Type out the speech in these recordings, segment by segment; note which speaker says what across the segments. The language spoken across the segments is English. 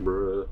Speaker 1: Bruh.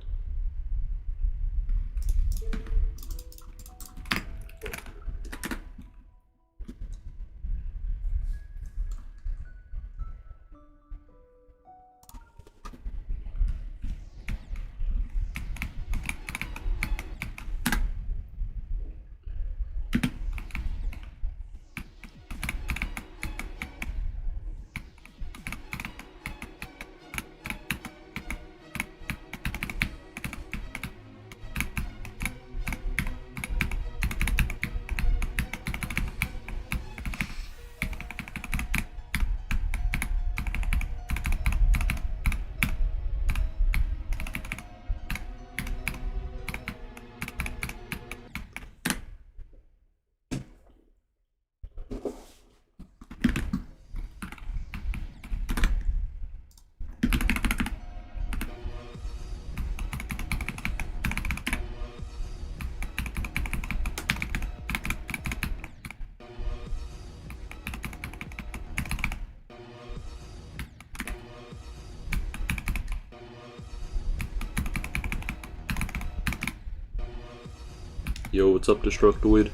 Speaker 1: Yo, what's up, Destructoid?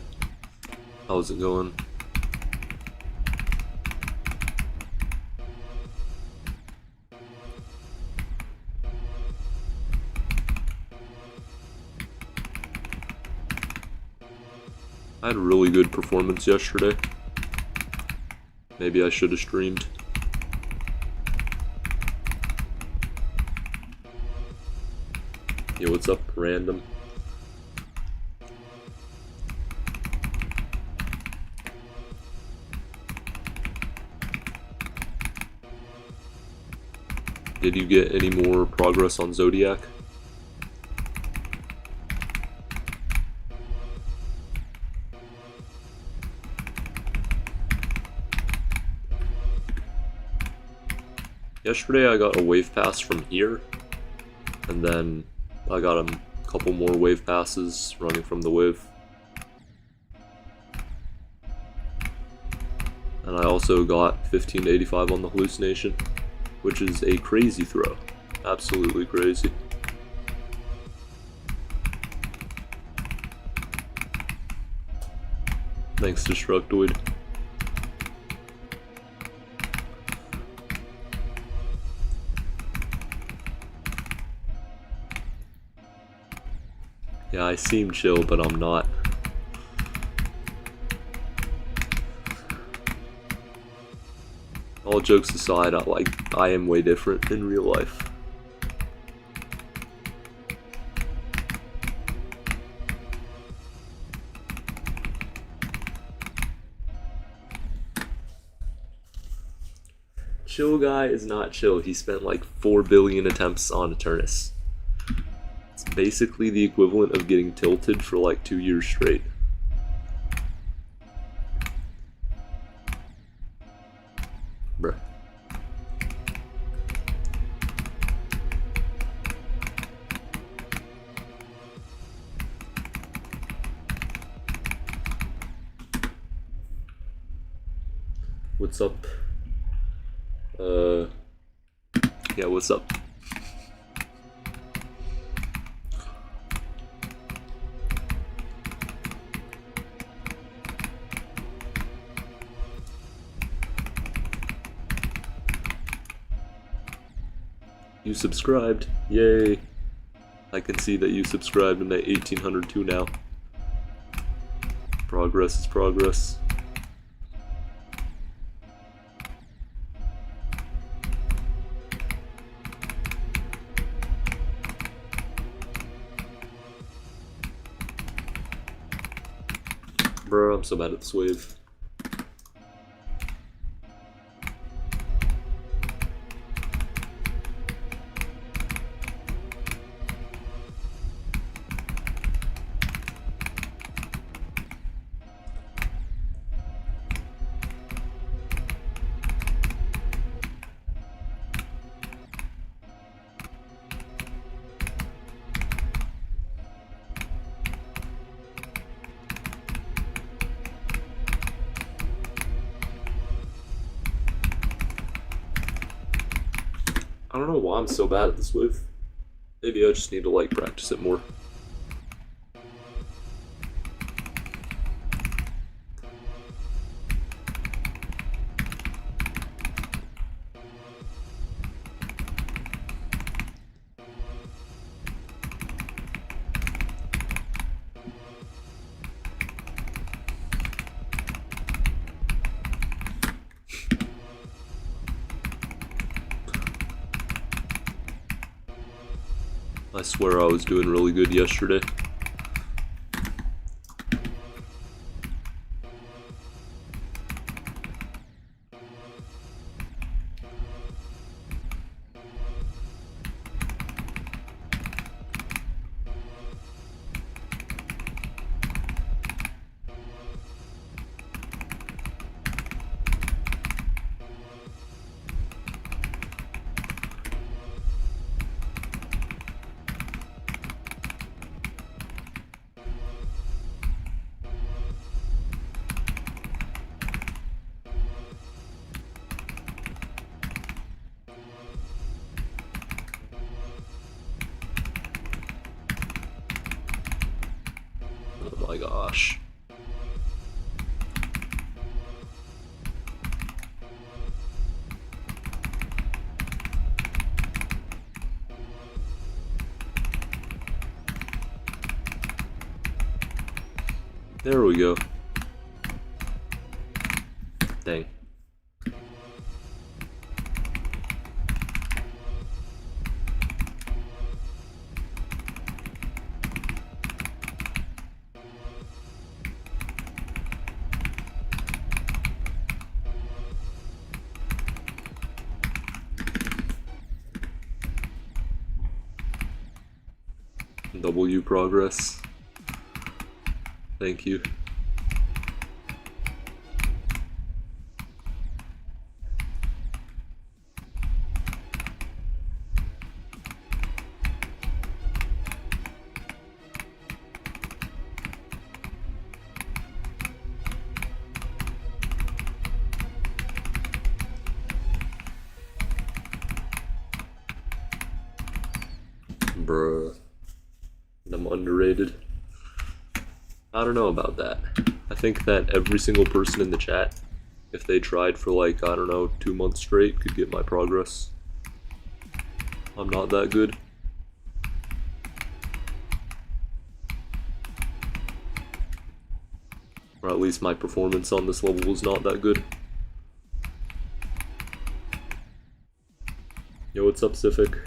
Speaker 1: How's it going? I had a really good performance yesterday. Maybe I should have streamed. Yo, what's up, random? Did you get any more progress on Zodiac? Yesterday I got a wave pass from here, and then I got a couple more wave passes running from the wave. And I also got 15 to 85 on the hallucination, which is a crazy throw. Absolutely crazy. Thanks, Destructoid. Yeah, I seem chill, but I'm not. All jokes aside, I am way different in real life. Chill guy is not chill. He spent like 4 billion attempts on Eternus. It's basically the equivalent of getting tilted for like 2 years straight. Bruh. What's up? Yeah, what's up? You subscribed. Yay. I can see that you subscribed and at 1802 now. Progress is progress. Bro, I'm so bad at this wave. I don't know why I'm so bad at this wave. Maybe I just need to like practice it more. I swear I was doing really good yesterday. Oh my gosh. There we go. Dang. W progress. Thank you. Bruh. I'm underrated. I don't know about that. I think that every single person in the chat, if they tried for like, I don't know, 2 months straight, could get my progress. I'm not that good. Or at least my performance on this level was not that good. Yo, what's up, Civic?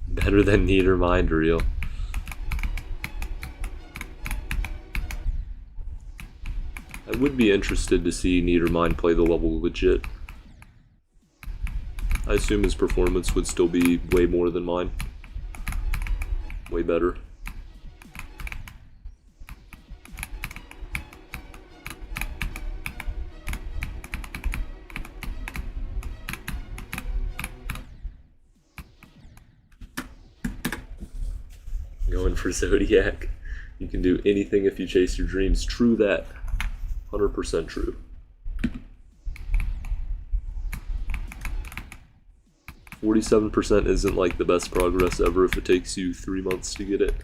Speaker 1: Better than Need or Mind, real. I would be interested to see Need or Mind play the level legit. I assume his performance would still be way more than mine. Way better. Going for Zodiac. You can do anything if you chase your dreams. True that. 100% true. %47% isn't like the best progress ever if it takes you 3 months to get it.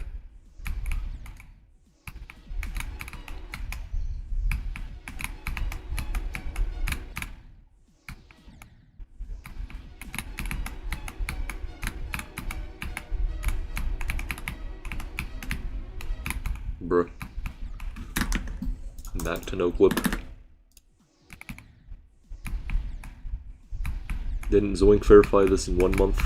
Speaker 1: Bruh. Back to no clip. Didn't Zoink verify this in 1 month?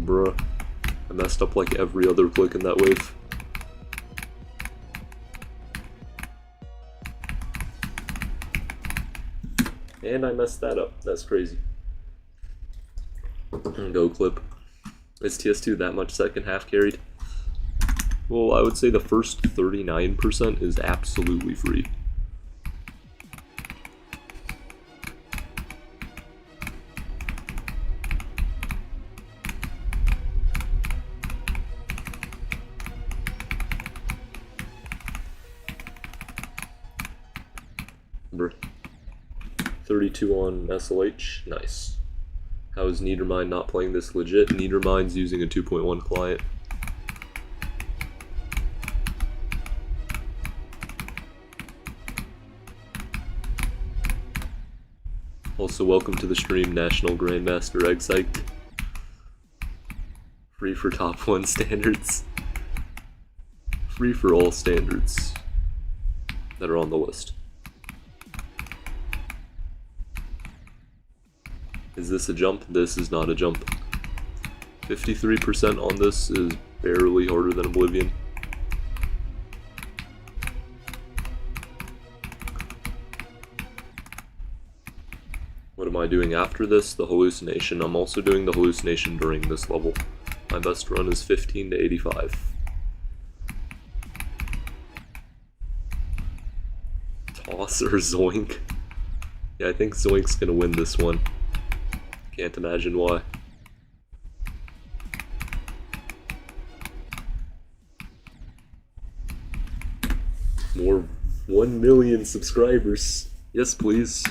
Speaker 1: Bruh. I messed up like every other click in that wave. And I messed that up. That's crazy. Go clip. Is TS2 that much second half carried? Well, I would say the first 39% is absolutely free. Number 32 on SLH, nice. How is Niedermind not playing this legit? Niedermind's using a 2.1 client. Also, welcome to the stream, National Grandmaster Exiked. Free for top 1 standards. Free for all standards that are on the list. Is this a jump? This is not a jump. 53% on this is barely harder than Oblivion. What am I doing after this? The hallucination. I'm also doing the hallucination during this level. My best run is 15 to 85. Toss or Zoink? Yeah, I think Zoink's gonna win this one. Can't imagine why. More 1 million subscribers. Yes, please.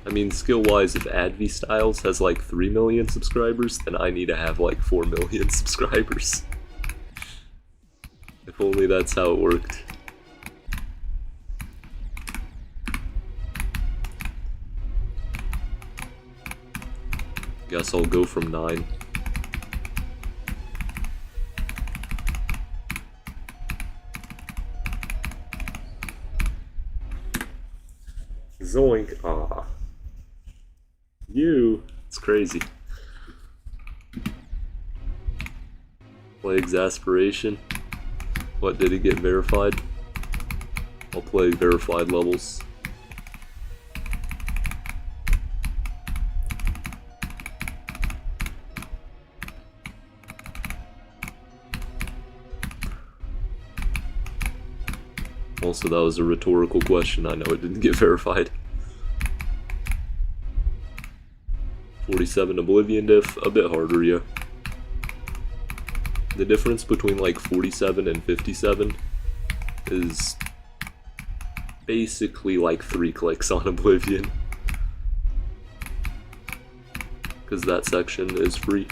Speaker 1: I mean, skill-wise, if Advi Styles has like 3 million subscribers, then I need to have like 4 million subscribers. If only that's how it worked. Guess I'll go from 9. Zoink, ah. It's crazy. Play Exasperation. What, did he get verified? I'll play verified levels. Also, that was a rhetorical question. I know it didn't get verified. 47 Oblivion diff, a bit harder, yeah. The difference between like 47 and 57 is basically like 3 clicks on Oblivion. Because that section is free.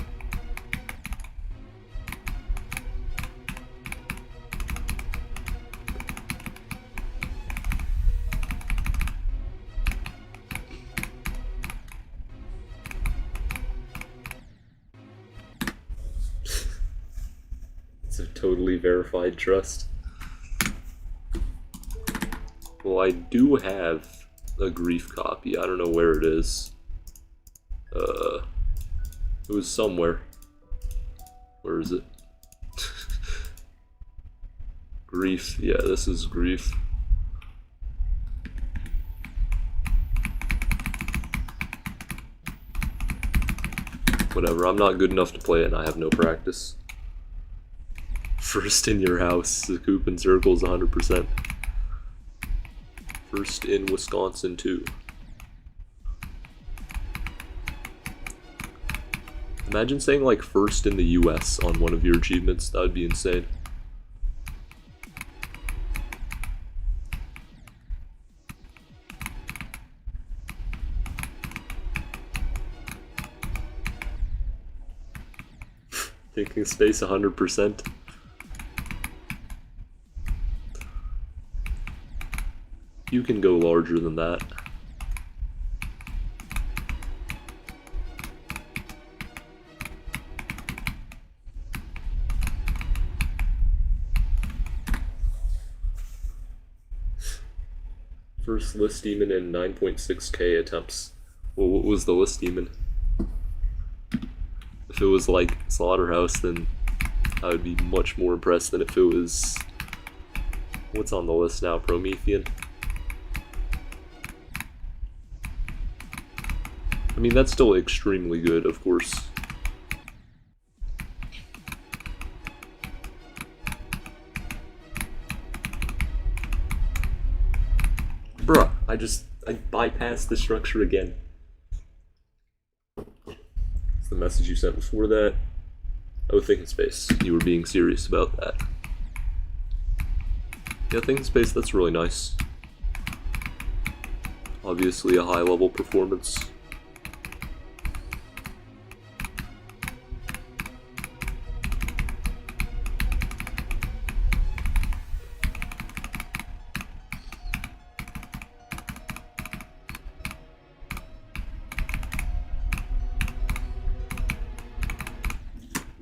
Speaker 1: It's a totally verified trust. Well, I do have a grief copy. I don't know where it is. It was somewhere. Where is it? Grief. Yeah, this is grief. Whatever, I'm not good enough to play it and I have no practice. First in your house, the Coop and Circle's 100%. First in Wisconsin, too. Imagine saying like first in the US on one of your achievements, that would be insane. Thinking space 100%. You can go larger than that. First list demon in 9.6k attempts. Well, what was the list demon? If it was like Slaughterhouse, then I would be much more impressed than if it was What's on the list now? Promethean? I mean, that's still extremely good, of course. Bruh, I bypassed the structure again. It's the message you sent before that. Oh, Thinking Space. You were being serious about that. Yeah, Thinking Space, that's really nice. Obviously a high-level performance.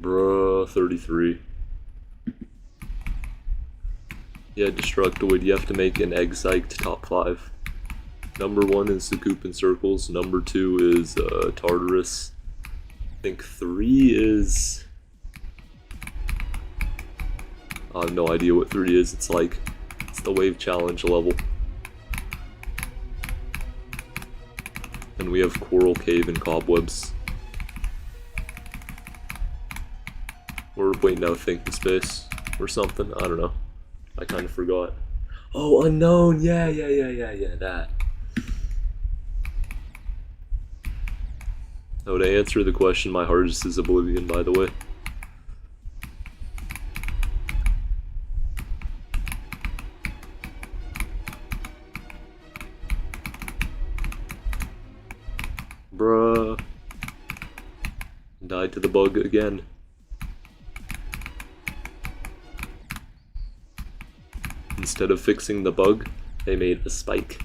Speaker 1: Bruh, 33. Yeah, Destructoid, you have to make an egg-psyched top 5. Number 1 is the Coop and Circles, number 2 is Tartarus. I think 3 is... I have no idea what 3 is, it's the Wave Challenge level. And we have Coral Cave and Cobwebs. Or wait, no, Thinking Space or something. I don't know. I kind of forgot. Oh, Unknown. Yeah, that. Oh, to answer the question, my hardest is Oblivion, by the way. Bruh. Died to the bug again. Instead of fixing the bug, they made a spike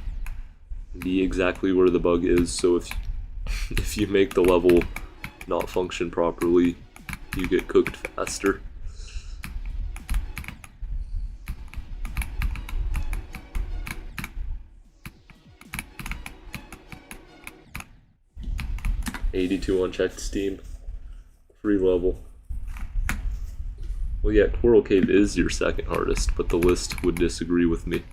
Speaker 1: be exactly where the bug is, so if you make the level not function properly, you get cooked faster. $82 unchecked Steam. Free level. Well, yeah, Coral Cave is your second hardest, but the list would disagree with me.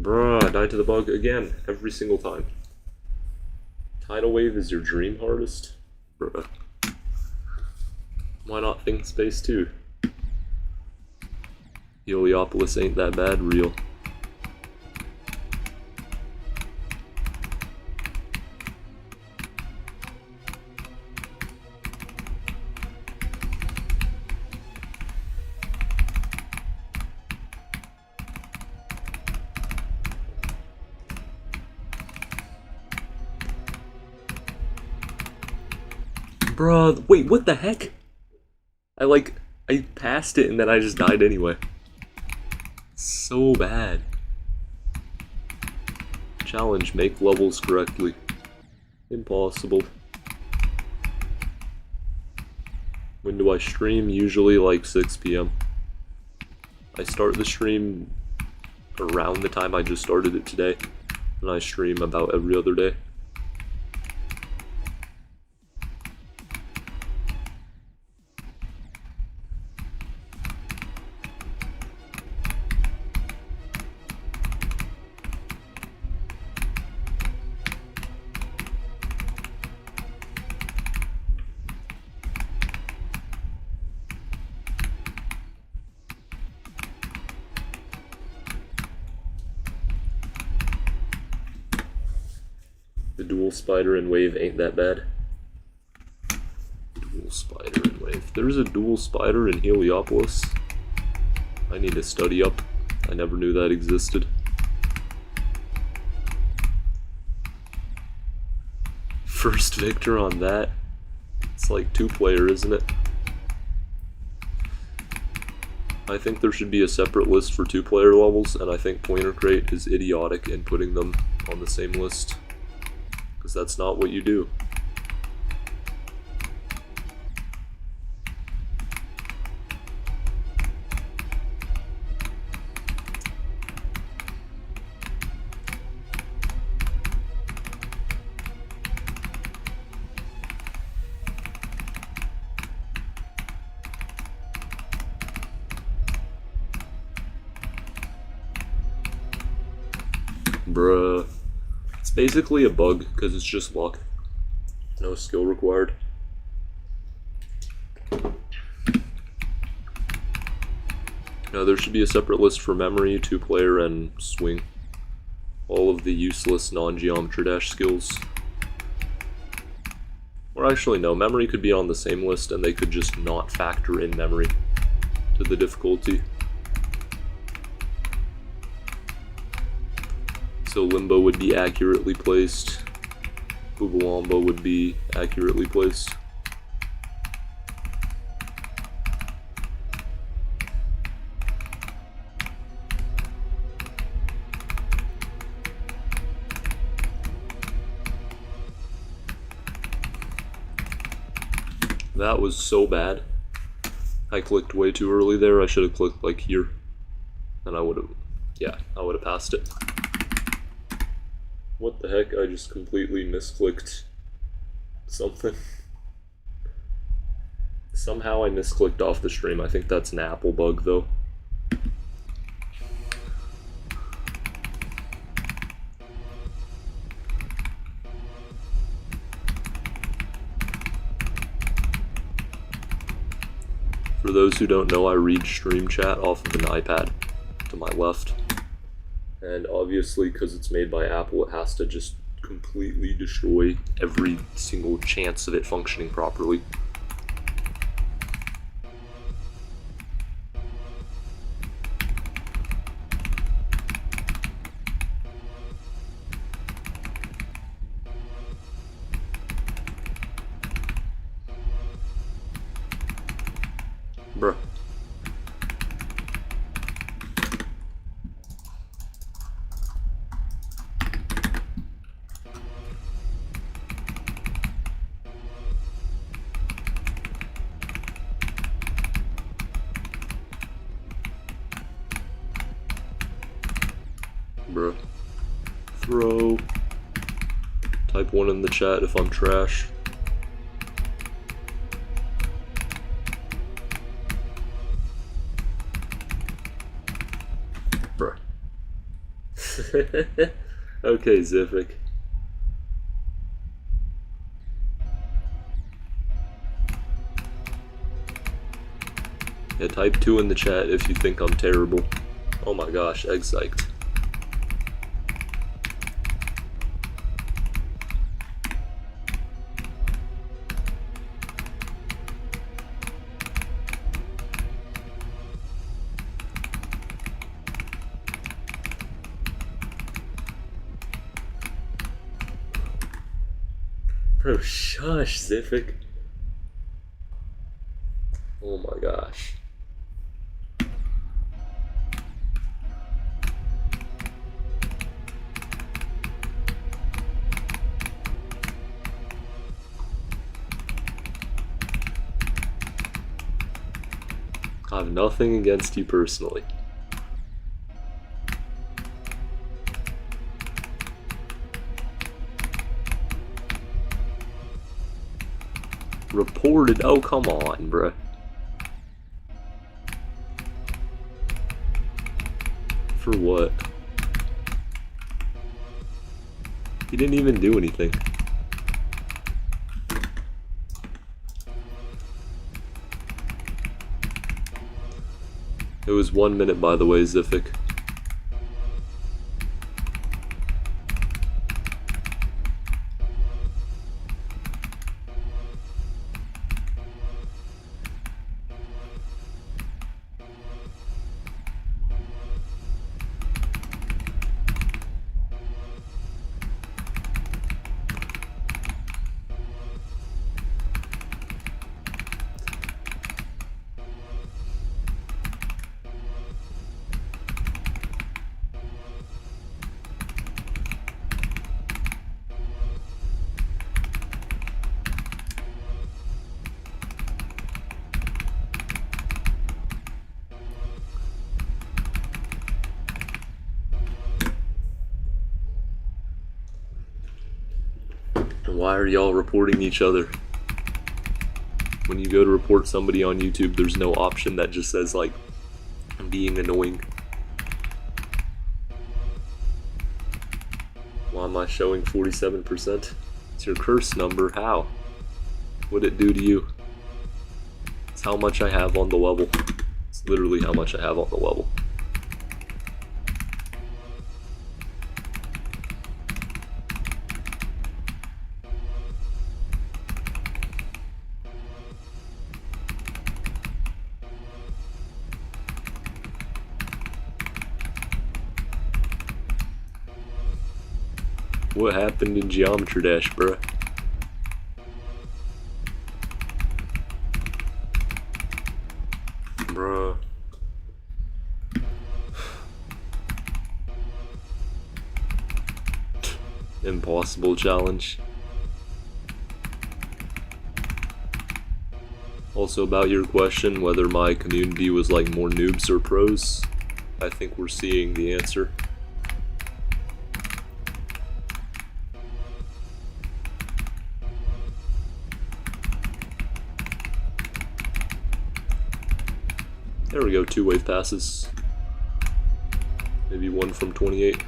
Speaker 1: Bruh, I died to the bug again, every single time. Tidal Wave is your dream hardest? Bruh. Why not Think Space too? Heliopolis ain't that bad, real. Bruh, wait, what the heck? I passed it and then I just died anyway. So bad. Challenge, make levels correctly. Impossible. When do I stream? Usually like 6 p.m. I start the stream around the time I just started it today, and I stream about every other day. The dual spider and wave ain't that bad. Dual spider and wave. There's a dual spider in Heliopolis. I need to study up. I never knew that existed. First victor on that. It's like 2-player, isn't it? I think there should be a separate list for 2-player levels, and I think Pointer Crate is idiotic in putting them on the same list, because that's not what you do. Bruh. It's basically a bug, because it's just luck. No skill required. No, there should be a separate list for memory, 2-player, and swing. All of the useless non-geometry dash skills. Or actually no, memory could be on the same list and they could just not factor in memory to the difficulty. So Limbo would be accurately placed, Boobalamba would be accurately placed. That was so bad. I clicked way too early there. I should have clicked like here. And I would have, yeah, I would have passed it. What the heck? I just completely misclicked something. Somehow I misclicked off the stream. I think that's an Apple bug though. For those who don't know, I read stream chat off of an iPad to my left. And obviously, because it's made by Apple, it has to just completely destroy every single chance of it functioning properly. Bruh. Bruh. Throw. Type 1 in the chat if I'm trash. Bruh. Okay, Zific. Yeah, type 2 in the chat if you think I'm terrible. Oh my gosh, egg psyched. Bro, shush, Zific. Oh my gosh. I have nothing against you personally. Reported? Oh, come on, bruh. For what? He didn't even do anything. It was 1 minute, by the way, Zific. Why are y'all reporting each other? When you go to report somebody on YouTube, there's no option that just says, like, being annoying. Why am I showing 47%? It's your curse number. How? What'd it do to you? It's how much I have on the level. It's literally how much I have on the level. What happened in Geometry Dash, bruh? Bruh. Impossible challenge. Also, about your question, whether my community was like more noobs or pros, I think we're seeing the answer. There we go, 2 wave passes. Maybe one from 28.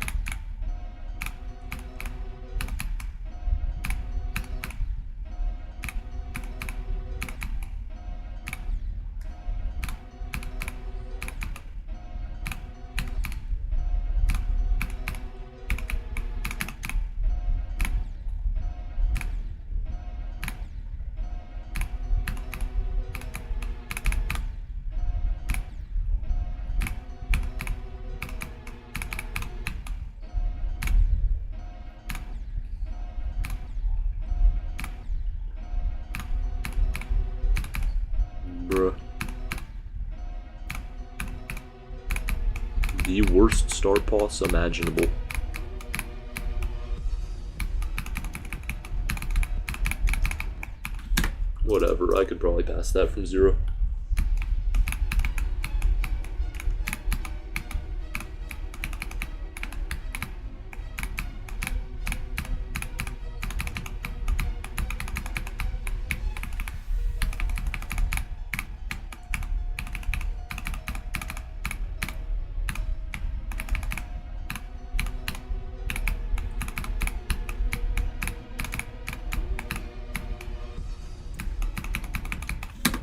Speaker 1: Bruh. The worst start pause imaginable. Whatever, I could probably pass that from 0.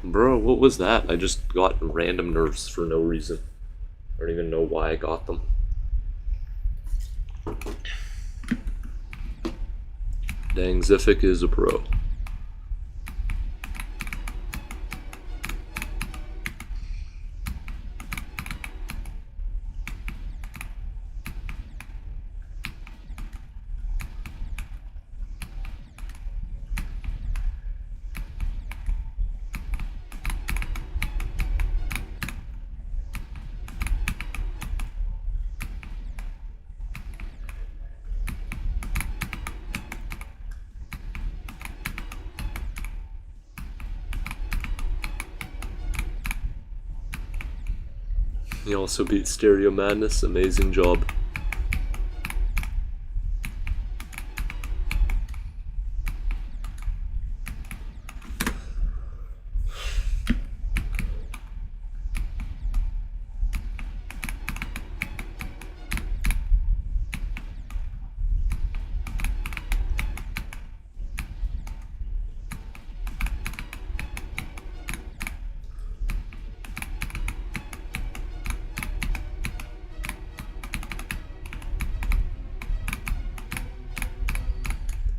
Speaker 1: Bro, what was that? I just got random nerfs for no reason. I don't even know why I got them. Dang, Zifik is a pro. He also beat Stereo Madness, amazing job.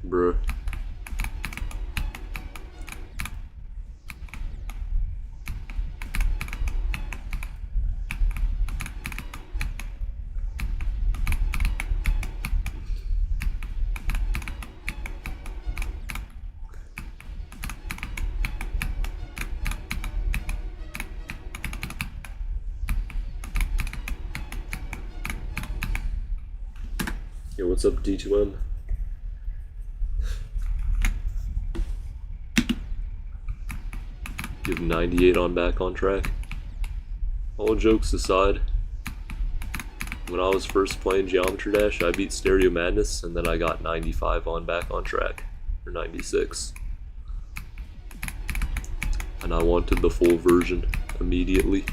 Speaker 1: Bruh. Yo, what's up, D2M? Give 98 on Back on Track. All jokes aside, when I was first playing Geometry Dash, I beat Stereo Madness, and then I got 95 on Back on Track. or 96. And I wanted the full version immediately.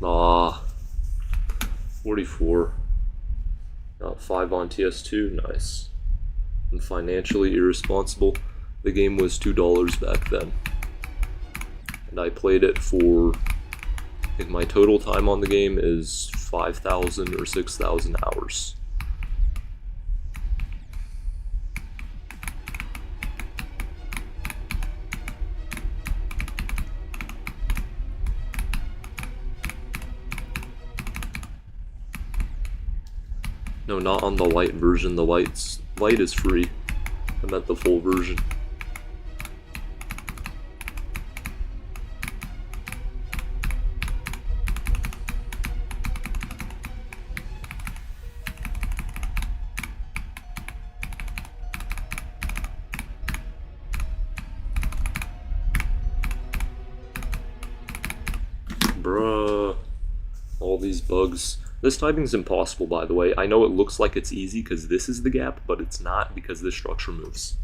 Speaker 1: Ah, 44. Not 5 on TS2, nice. I'm financially irresponsible. The game was $2 back then. And I played it for, I think my total time on the game is 5,000 or 6,000 hours. No, not on the light version. The light is free. I meant the full version. Bruh. All these bugs. This typing's impossible, by the way. I know it looks like it's easy because this is the gap, but it's not because this structure moves.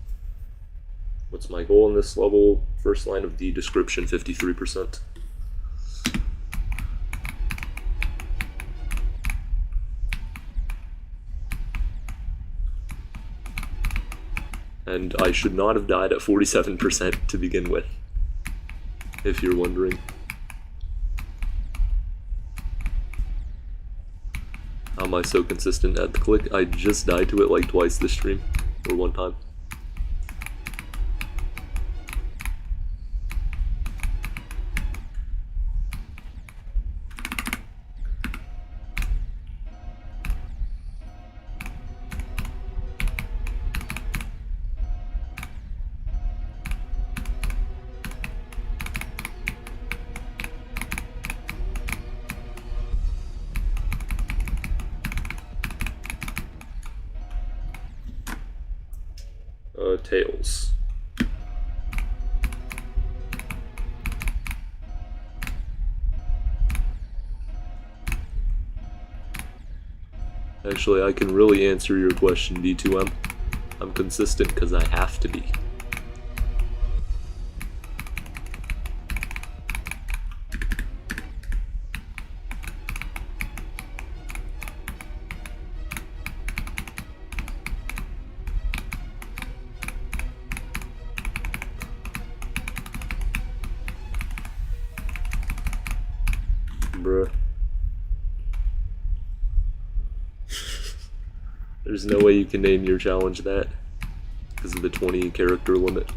Speaker 1: What's my goal in this level? First line of D description, 53%. And I should not have died at 47% to begin with, if you're wondering. How am I so consistent at the click? I just died to it like twice this stream, or one time. Tails. Actually, I can really answer your question, D2M. I'm consistent because I have to be. Bruh. There's no way you can name your challenge that because of the 20 character limit.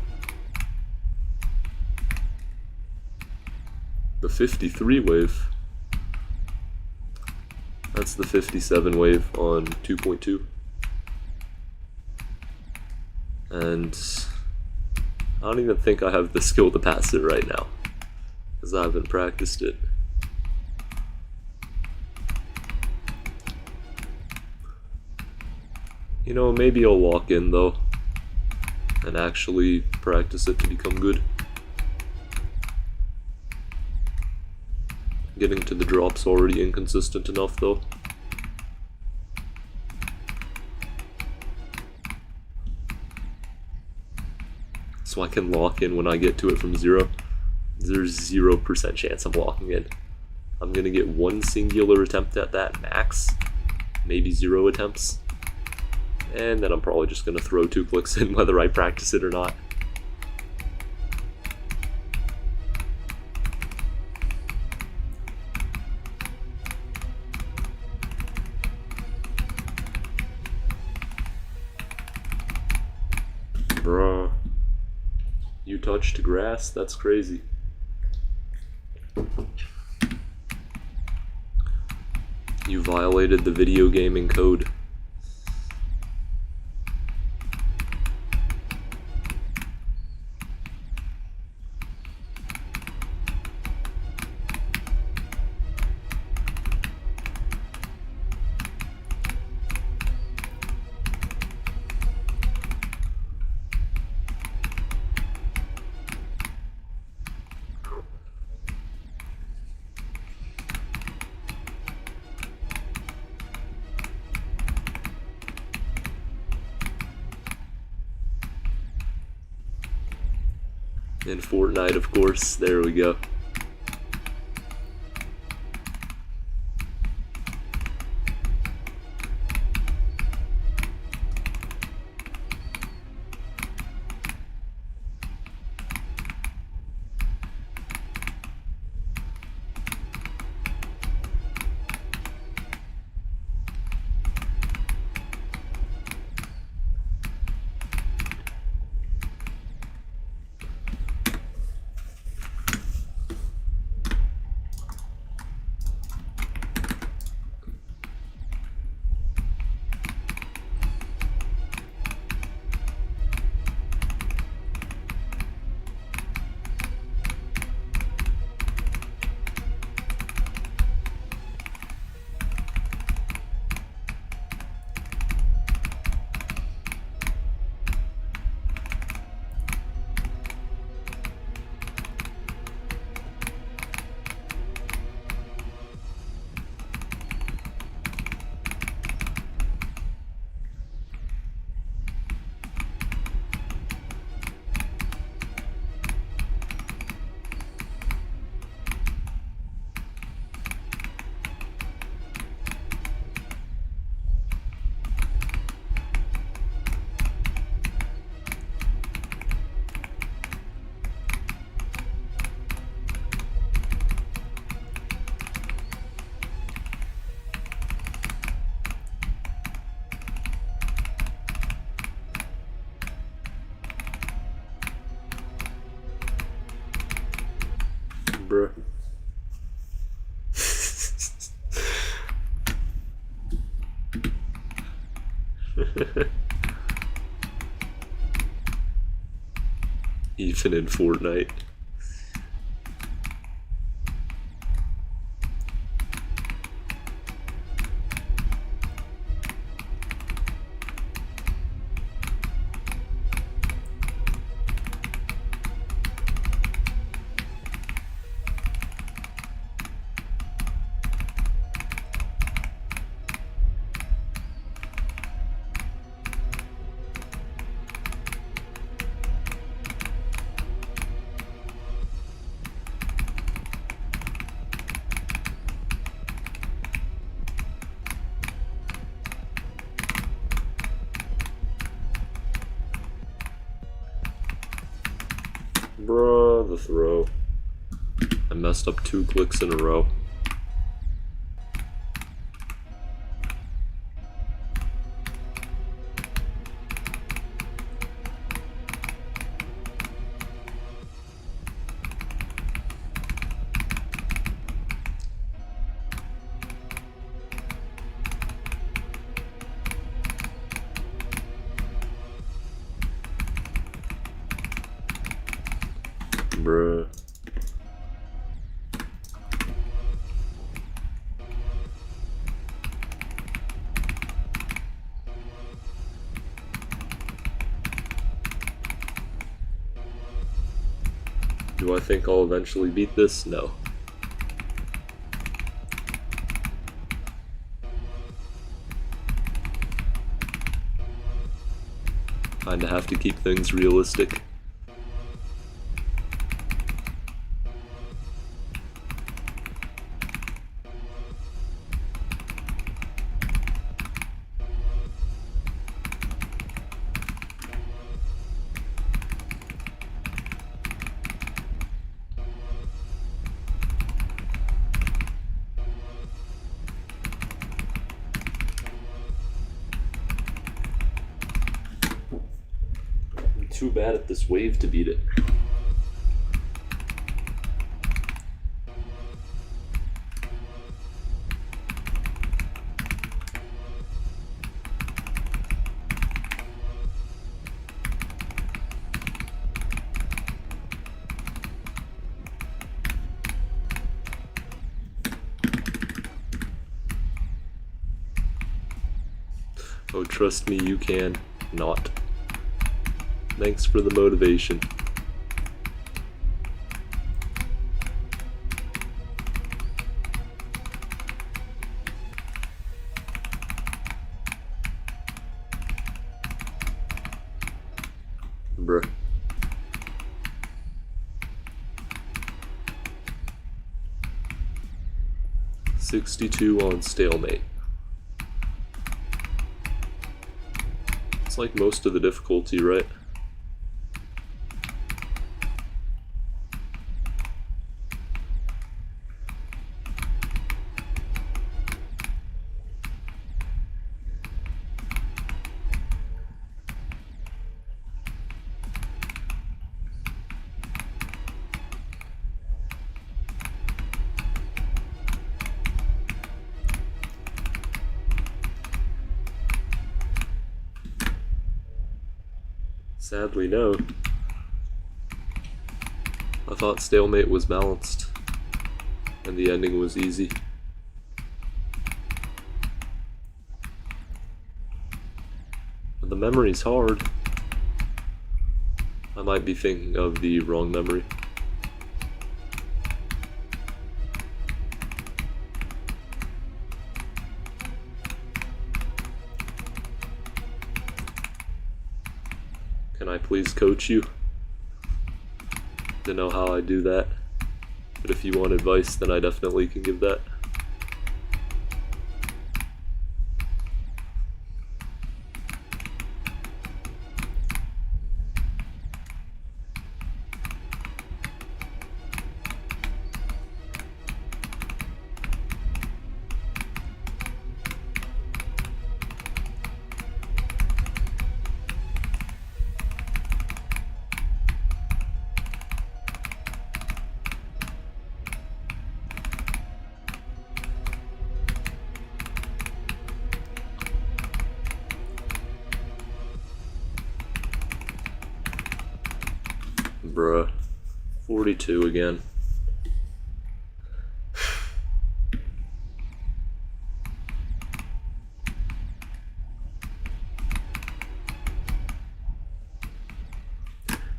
Speaker 1: The 53 wave. That's the 57 wave on 2.2. And I don't even think I have the skill to pass it right now because I haven't practiced it. You know, maybe I'll walk in though and actually practice it to become good. Getting to the drops already inconsistent enough though. So I can lock in when I get to it from 0. There's 0% chance I'm locking in. I'm gonna get one singular attempt at that max, maybe 0 attempts. And then I'm probably just going to throw 2 clicks in whether I practice it or not. Bruh. You touched grass? That's crazy. You violated the video gaming code. In Fortnite, of course. There we go. Bruh. Even in Fortnite. Bruh, the throw. I messed up 2 clicks in a row. Bruh. Do I think I'll eventually beat this? No. Kinda have to keep things realistic. Too bad at this wave to beat it. Oh, trust me, you can. Not. Thanks for the motivation. Bruh. 62 on stalemate. It's like most of the difficulty, right? Sadly, no. I thought stalemate was balanced, and the ending was easy. But the memory's hard. I might be thinking of the wrong memory. Can I please coach you? To know how I do that. But if you want advice, then I definitely can give that. Bruh. 42 again.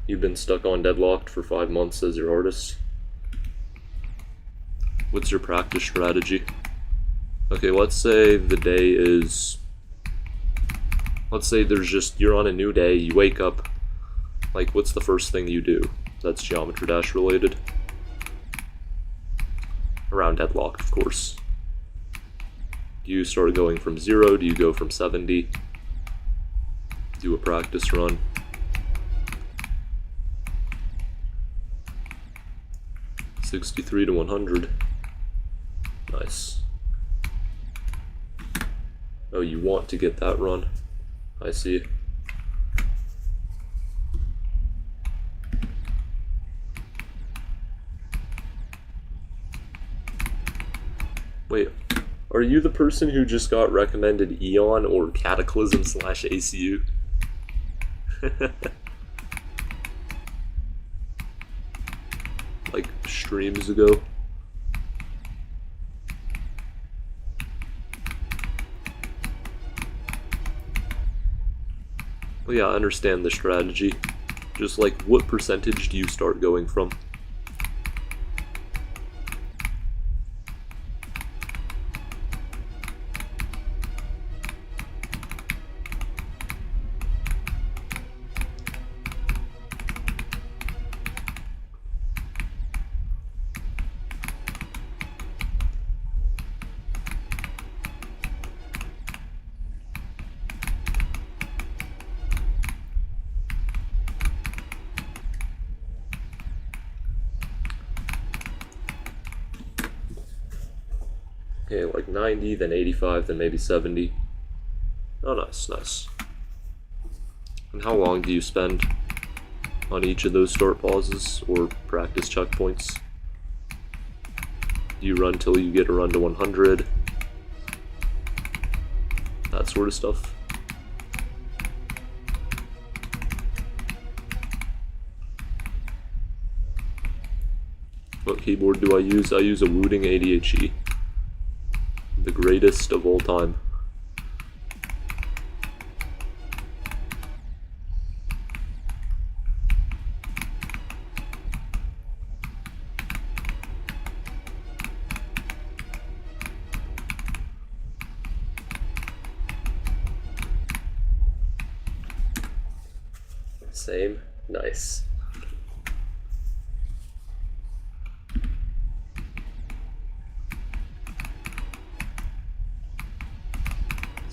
Speaker 1: You've been stuck on Deadlocked for 5 months as your artist. What's your practice strategy? Okay, let's say the day is... Let's say there's just... You're on a new day, you wake up. Like, what's the first thing you do? That's Geometry Dash related. Around Deadlocked, of course. Do you start going from 0? Do you go from 70? Do a practice run? $63 to 100. Nice. Oh, you want to get that run? I see. Wait, are you the person who just got recommended Eon or Cataclysm / ACU? Like, streams ago? Well, yeah, I understand the strategy. Just like, what percentage do you start going from? Okay, like 90, then 85, then maybe 70. Oh, nice, nice. And how long do you spend on each of those start pauses or practice checkpoints? Do you run till you get a run to 100? That sort of stuff. What keyboard do I use? I use a Wooting ADHE. The greatest of all time. Same. Nice.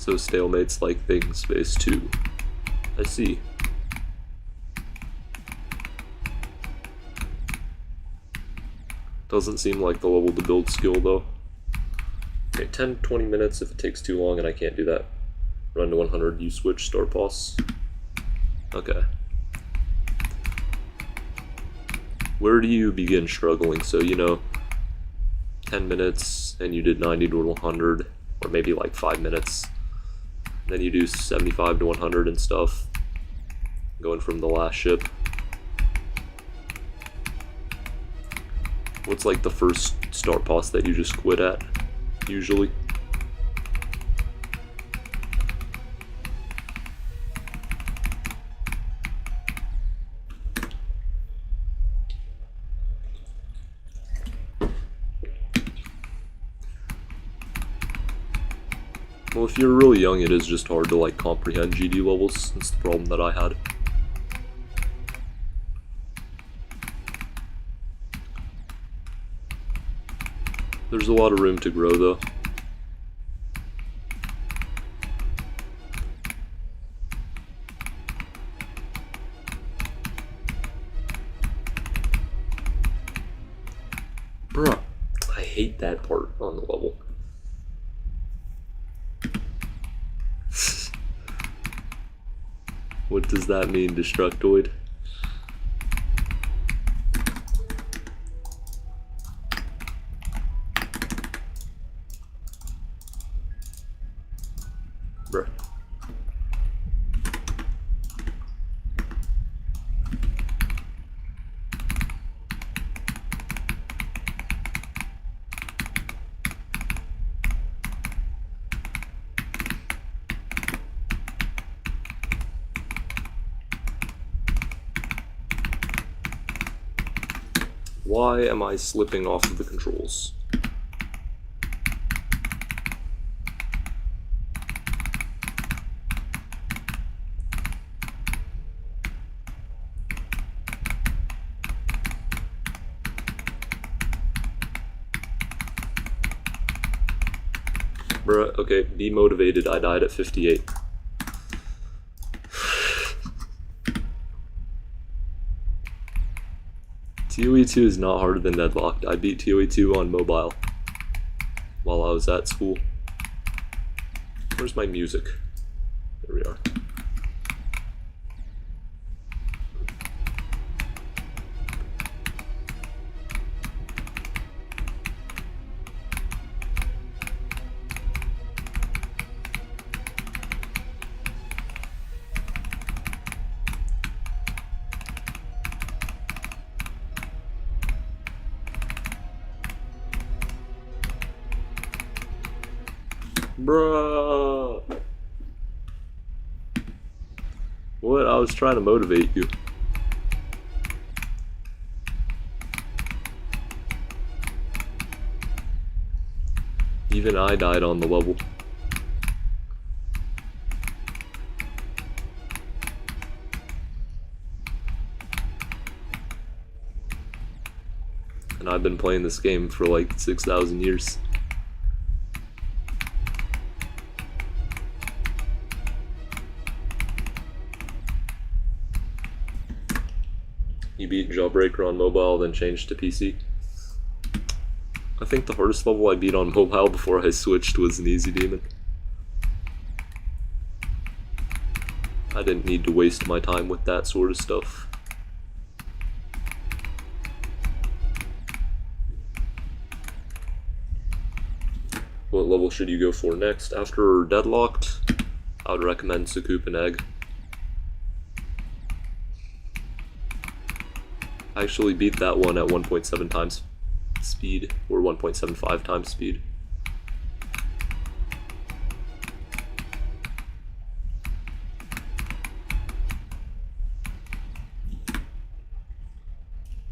Speaker 1: So stalemate's like things phase 2. I see. Doesn't seem like the level to build skill though. Okay, 10-20 minutes if it takes too long and I can't do that. Run to 100, you switch, start boss. Okay. Where do you begin struggling? So, you know, 10 minutes and you did 90 to 100, or maybe like 5 minutes. Then you do 75 to 100 and stuff. Going from the last ship. What's like the first start boss that you just quit at, usually? Well, if you're really young, it is just hard to like comprehend GD levels. That's the problem that I had. There's a lot of room to grow though. Bruh, I hate that part on the level. What does that mean, Destructoid? Bruh. Why am I slipping off of the controls? Bruh, okay, be motivated. I died at 58. TOE2 is not harder than Deadlocked. I beat TOE2 on mobile while I was at school. Where's my music? There we are. Bruh. What? I was trying to motivate you. Even I died on the level. And I've been playing this game for like 6,000 years. You beat Jawbreaker on mobile, then changed to PC. I think the hardest level I beat on mobile before I switched was an easy demon. I didn't need to waste my time with that sort of stuff. What level should you go for next? After Deadlocked, I would recommend Sucoup and Egg. I actually beat that one at 1.7 times speed, or 1.75 times speed.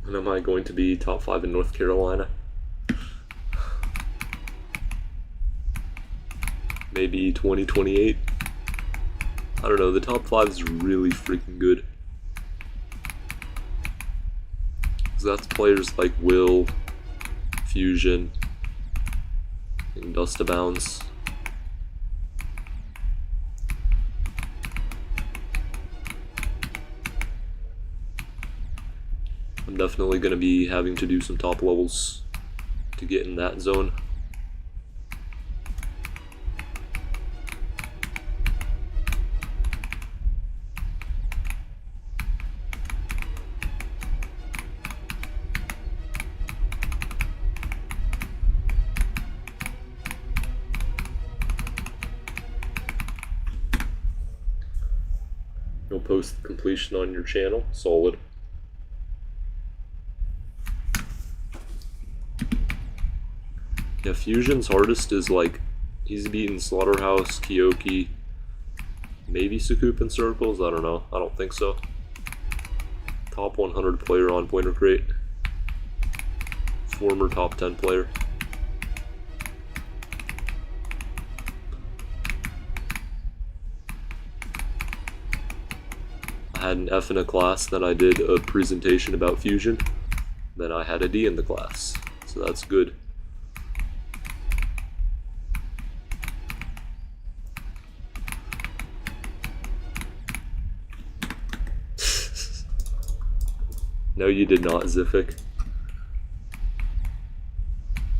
Speaker 1: And am I going to be top 5 in North Carolina? Maybe 2028? I don't know, the top 5 is really freaking good. That's players like Will, Fusion, and Dustabounds. definitely going to be having to do some top levels to get in that zone. You'll post the completion on your channel. Solid. Yeah, Fusion's hardest is like, he's beaten Slaughterhouse, Kyoki, maybe Sukup in circles, I don't know. I don't think so. Top 100 player on Pointer Crate. Former top 10 player. I had an F in a class, then I did a presentation about Fusion, then I had a D in the class, so that's good. No, you did not, Zifik.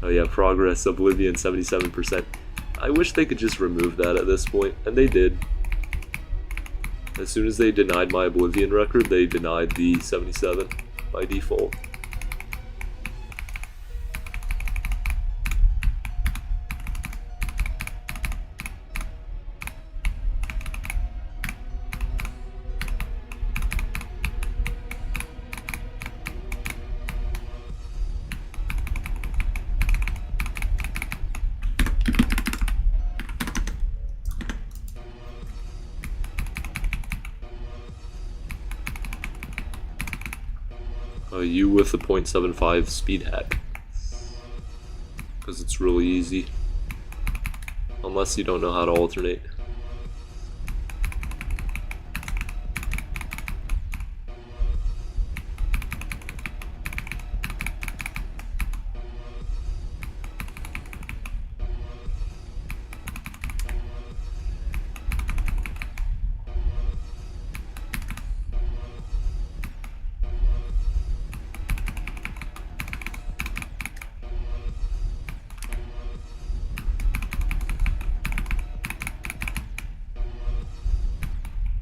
Speaker 1: Oh yeah, progress, Oblivion, 77%. I wish they could just remove that at this point, and they did. As soon as they denied my Oblivion record, they denied the 77 by default. You with the 0.75 speed hack, because it's really easy, unless you don't know how to alternate.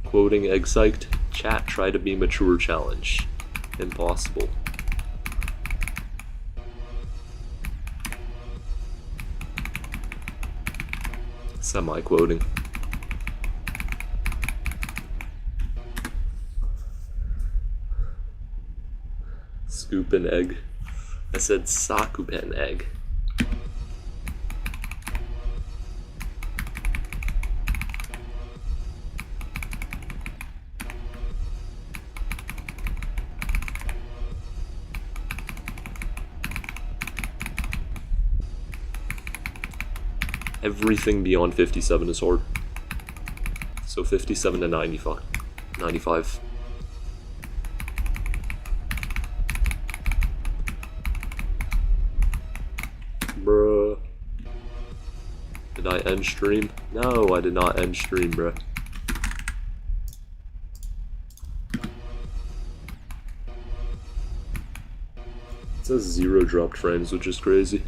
Speaker 1: Quoting Egg Psyched, chat, try to be mature challenge. Impossible. Semi-quoting. Scoop an egg. I said Sakupen egg. Everything beyond 57 is hard. So 57 to 95. 95. Bruh. Did I end stream? No, I did not end stream, bruh. It says 0 dropped frames, which is crazy.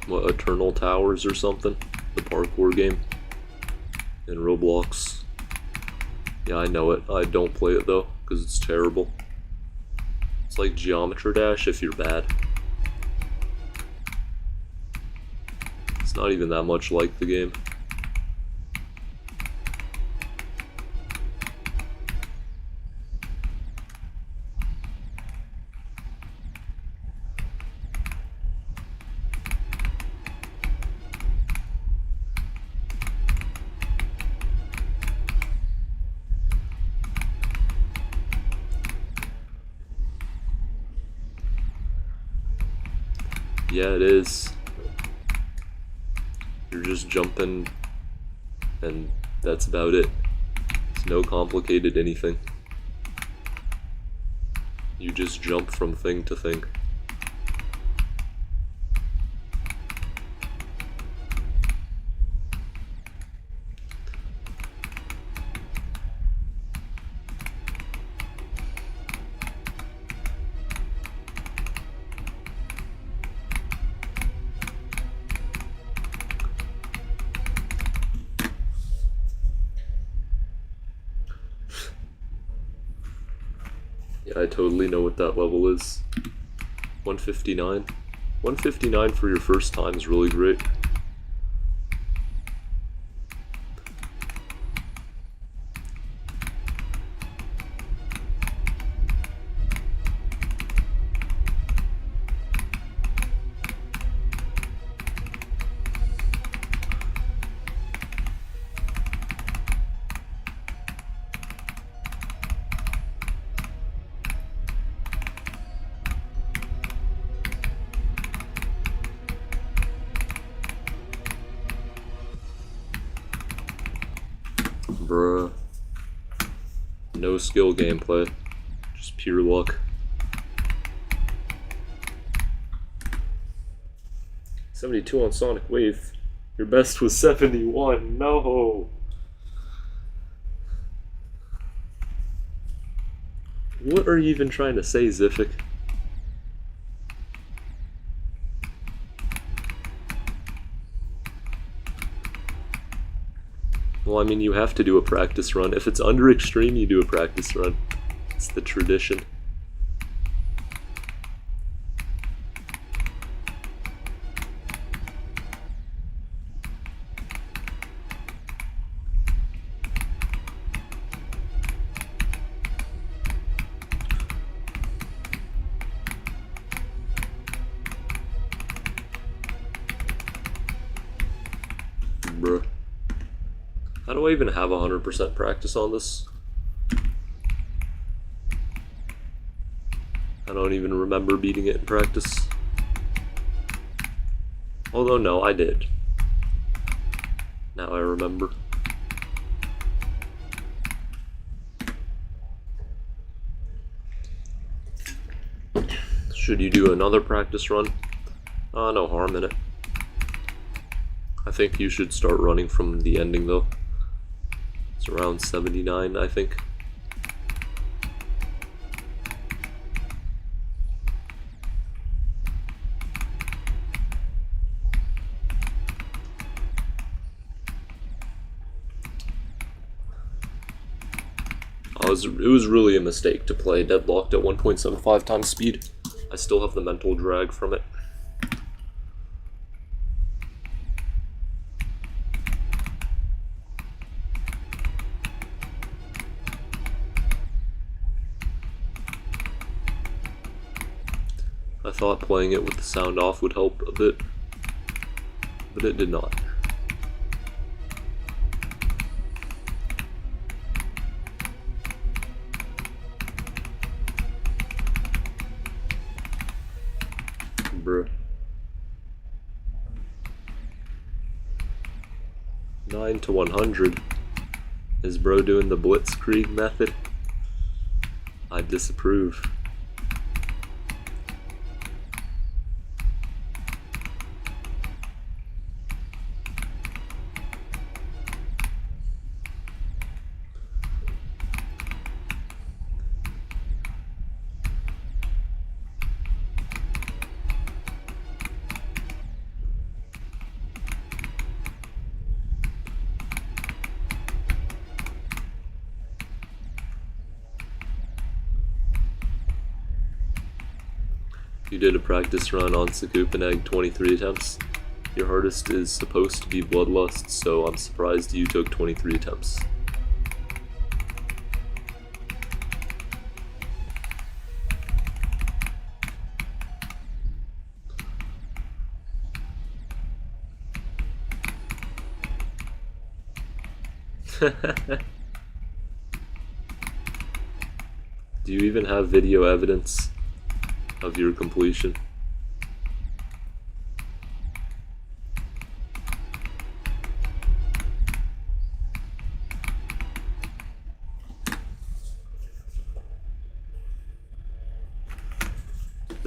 Speaker 1: What, Eternal Towers or something? The parkour game in Roblox. Yeah, I know it. I don't play it though, because it's terrible. It's like Geometry Dash if you're bad. It's not even that much like the game. Yeah, it is. You're just jumping, and that's about it. It's no complicated anything. You just jump from thing to thing. Yeah, I totally know what that level is. 159. 159 for your first time is really great. Bruh. No skill gameplay. Just pure luck. 72 on Sonic Wave. Your best was 71. No! What are you even trying to say, Zifik? Well, I mean, you have to do a practice run. If it's under extreme, you do a practice run. It's the tradition. Bruh. How do I even have 100% practice on this? I don't even remember beating it in practice. Although, no, I did. Now I remember. Should you do another practice run? No harm in it. I think you should start running from the ending though. It's around 79, I think. It was really a mistake to play deadlocked at 1.75 times speed. I still have the mental drag from it. I thought playing it with the sound off would help a bit, but it did not. Bruh. 9 to 100. Is bro doing the blitzkrieg method? I disapprove. You did a practice run on Sakup and Egg 23 attempts. Your hardest is supposed to be Bloodlust, so I'm surprised you took 23 attempts. Do you even have video evidence of your completion?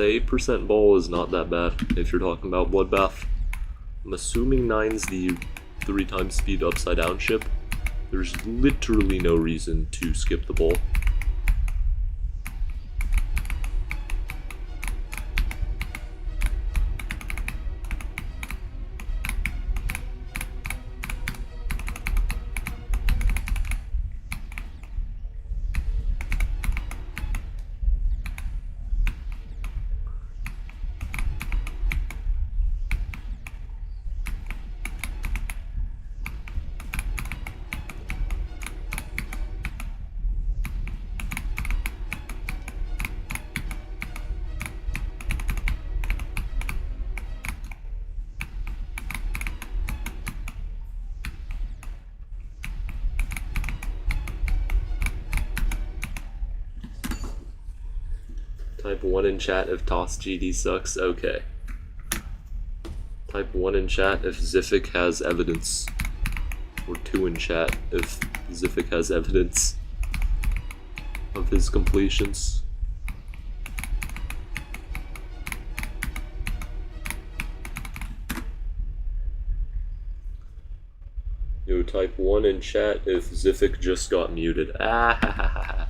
Speaker 1: The 8% ball is not that bad if you're talking about Bloodbath. I'm assuming 9's the 3 times speed upside down ship. There's literally no reason to skip the ball. Type 1 in chat if Toss GD sucks. Okay. Type 1 in chat if Ziffic has evidence. Or 2 in chat if Ziffic has evidence of his completions. Yo, type 1 in chat if Ziffic just got muted. Ah ha ha ha ha.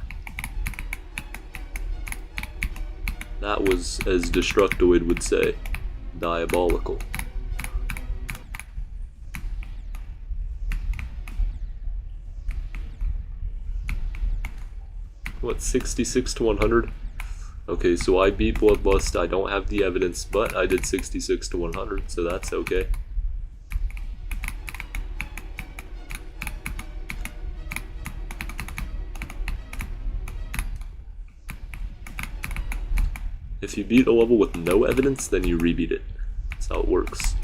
Speaker 1: That was, as Destructoid would say, diabolical. What, 66 to 100? Okay, so I beat Bloodlust, I don't have the evidence, but I did 66 to 100, so that's okay. If you beat a level with no evidence, then you rebeat it. That's how it works.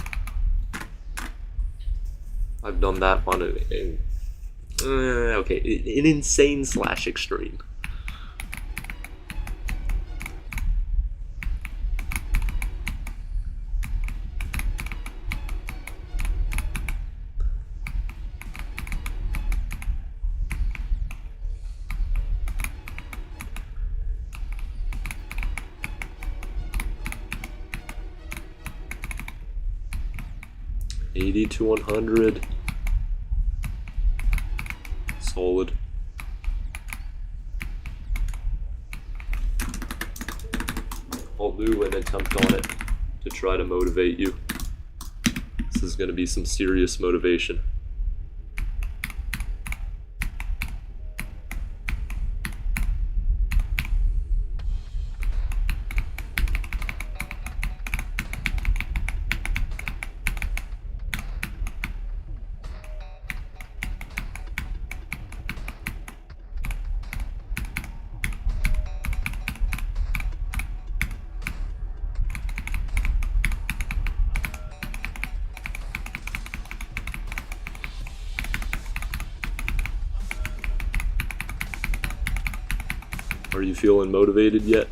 Speaker 1: I've done that on an insane / extreme. $80 to 100. Solid. I'll do an attempt on it to try to motivate you. This is going to be some serious motivation. Are you feeling motivated yet?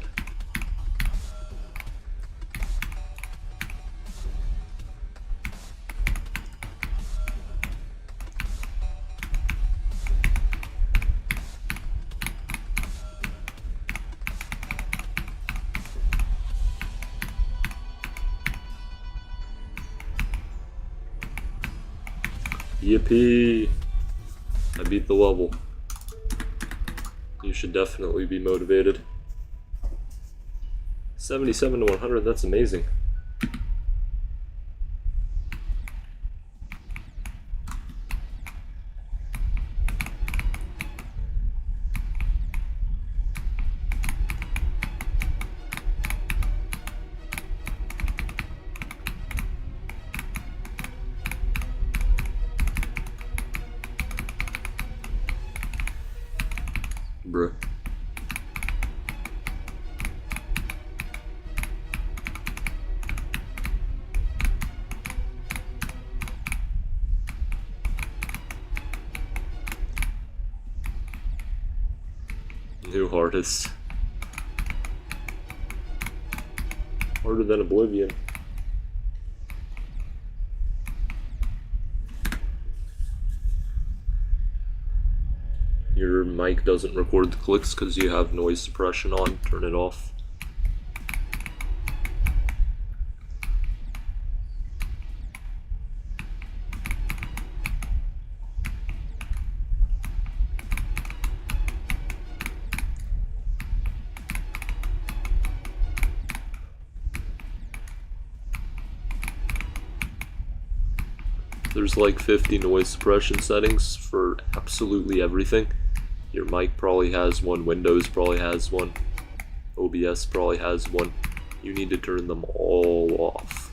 Speaker 1: Yippee! I beat the level. You should definitely be motivated. 77 to 100, that's amazing. Bruh. New hardest. Harder than Oblivion. Your mic doesn't record the clicks because you have noise suppression on. Turn it off. There's like 50 noise suppression settings for absolutely everything. Your mic probably has one, Windows probably has one, OBS probably has one. You need to turn them all off.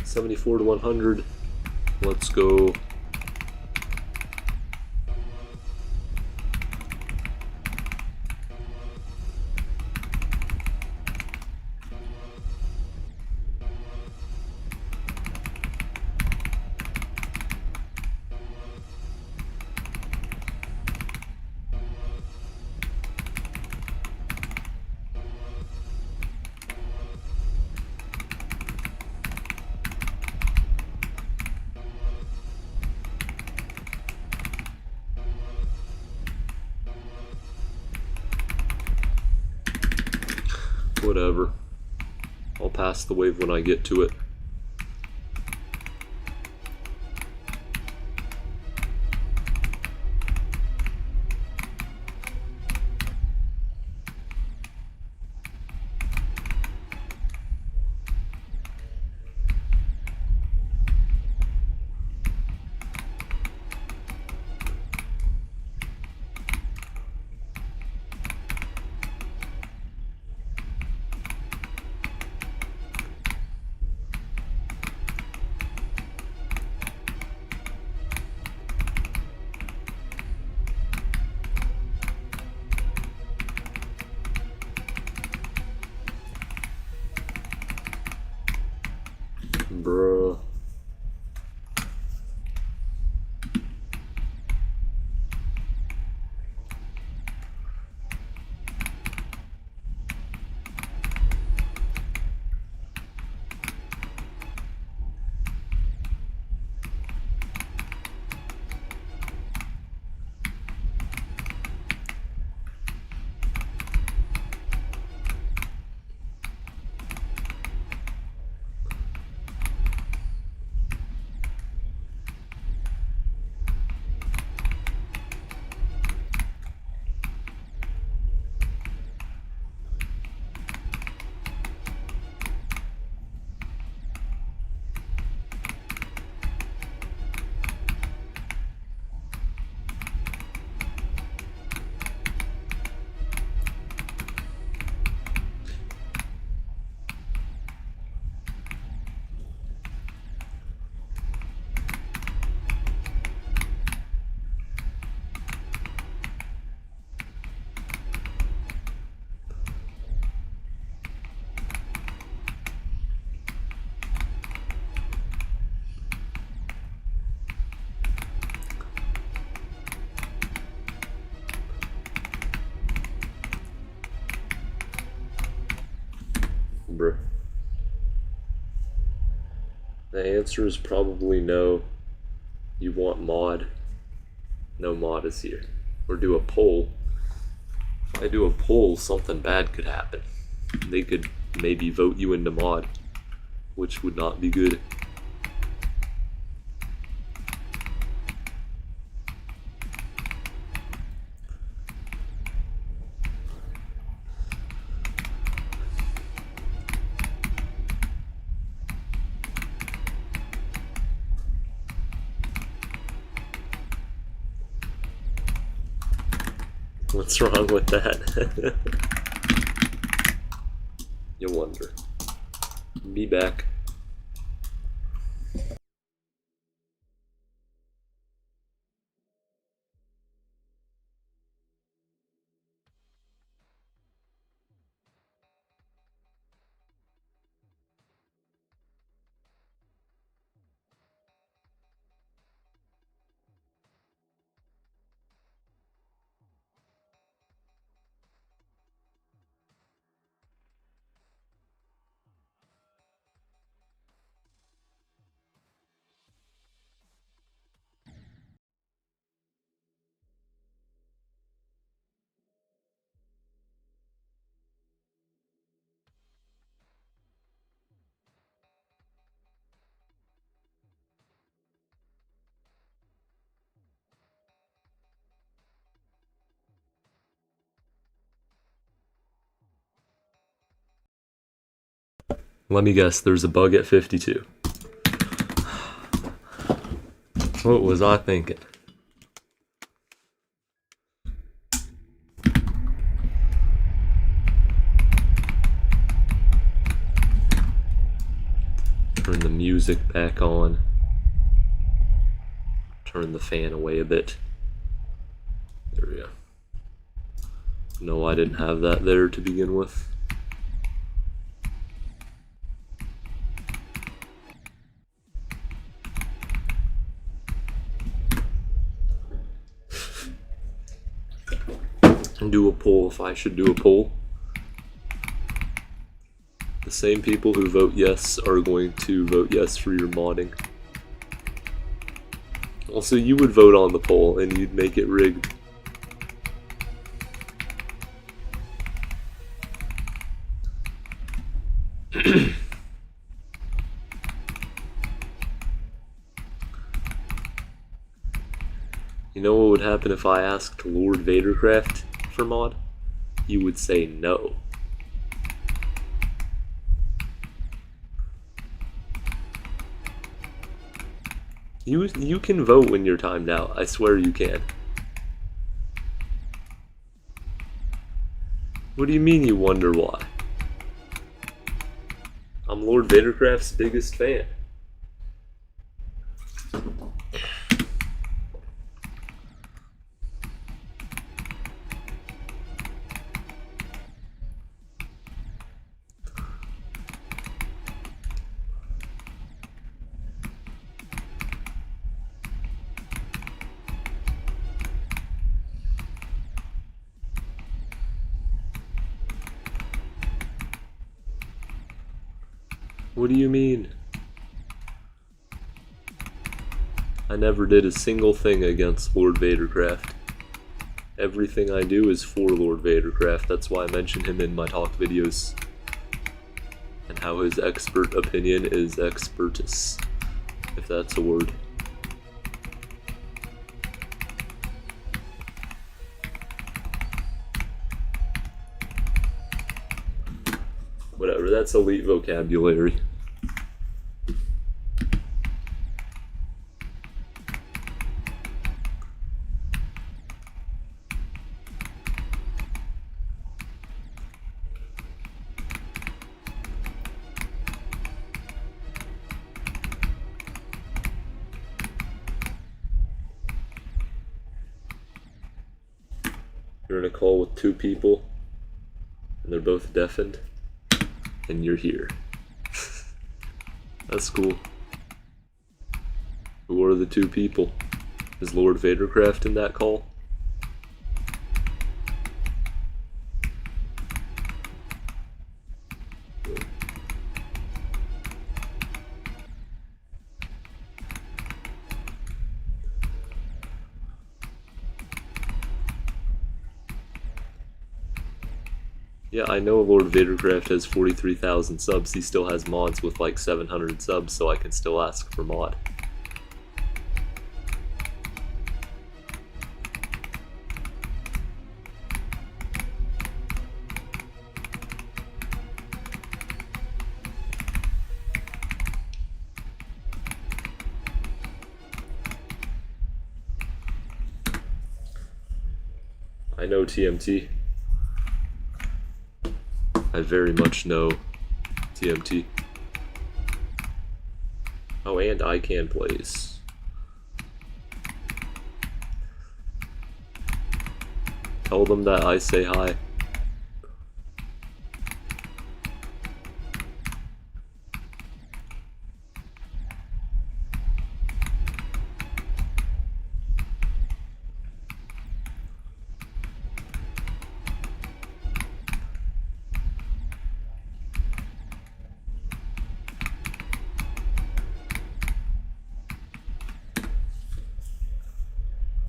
Speaker 1: $74 to $100. Let's go. Whatever. I'll pass the wave when I get to it. Bruh. Bruh. The answer is probably no. You want mod. No mod is here. Or do a poll. If I do a poll, something bad could happen. They could maybe vote you into mod, which would not be good. What's wrong with that? You wonder. Be back. Let me guess, there's a bug at 52. What was I thinking? Turn the music back on. Turn the fan away a bit. There we go. No, I didn't have that there to begin with. Do a poll if I should do a poll. The same people who vote yes are going to vote yes for your modding. Also, you would vote on the poll and you'd make it rigged. You know what would happen if I asked Lord Vadercraft for mod? You would say no. You can vote when you're timed out. I swear you can. What do you mean you wonder why? I'm Lord Vadercraft's biggest fan. What do you mean? I never did a single thing against Lord Vadercraft. Everything I do is for Lord Vadercraft. That's why I mention him in my talk videos. And how his expert opinion is expertus, if that's a word. Whatever, that's elite vocabulary. You're in a call with two people, and they're both deafened, and you're here. That's cool. Who are the two people? Is Lord Vadercraft in that call? Yeah, I know Lord Vadercraft has 43,000 subs. He still has mods with like 700 subs, so I can still ask for mod. I know TMT. I very much know TMT. Oh, and I can plays. Tell them that I say hi.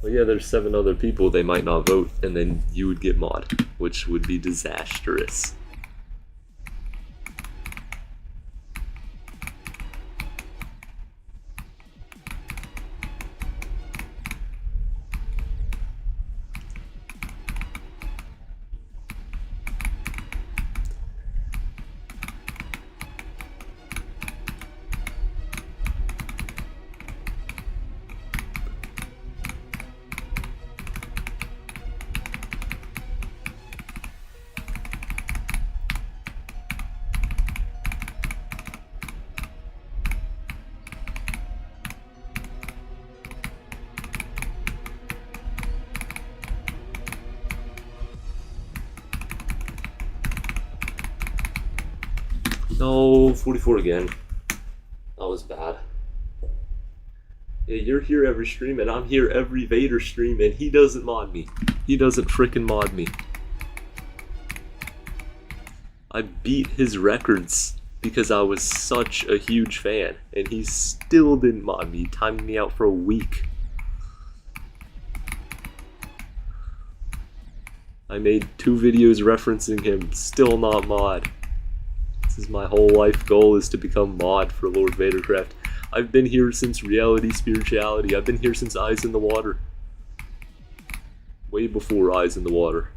Speaker 1: Well, yeah, there's 7 other people, they might not vote, and then you would get mod, which would be disastrous. No, 44 again. That was bad. Yeah, you're here every stream, and I'm here every Vader stream, and he doesn't mod me. He doesn't frickin' mod me. I beat his records because I was such a huge fan, and he still didn't mod me. He timed me out for a week. I made 2 videos referencing him, still not mod. This is my whole life goal, is to become mod for Lord Vadercraft. I've been here since Reality Spirituality. I've been here since Eyes in the Water. Way before Eyes in the Water.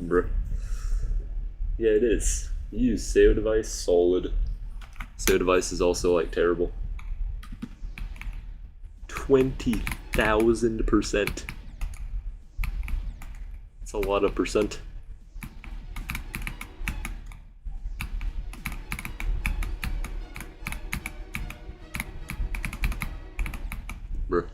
Speaker 1: Bruh. Yeah, it is. You use SEO device, solid. SEO device is also like terrible. 20,000%. That's a lot of percent. Bruh.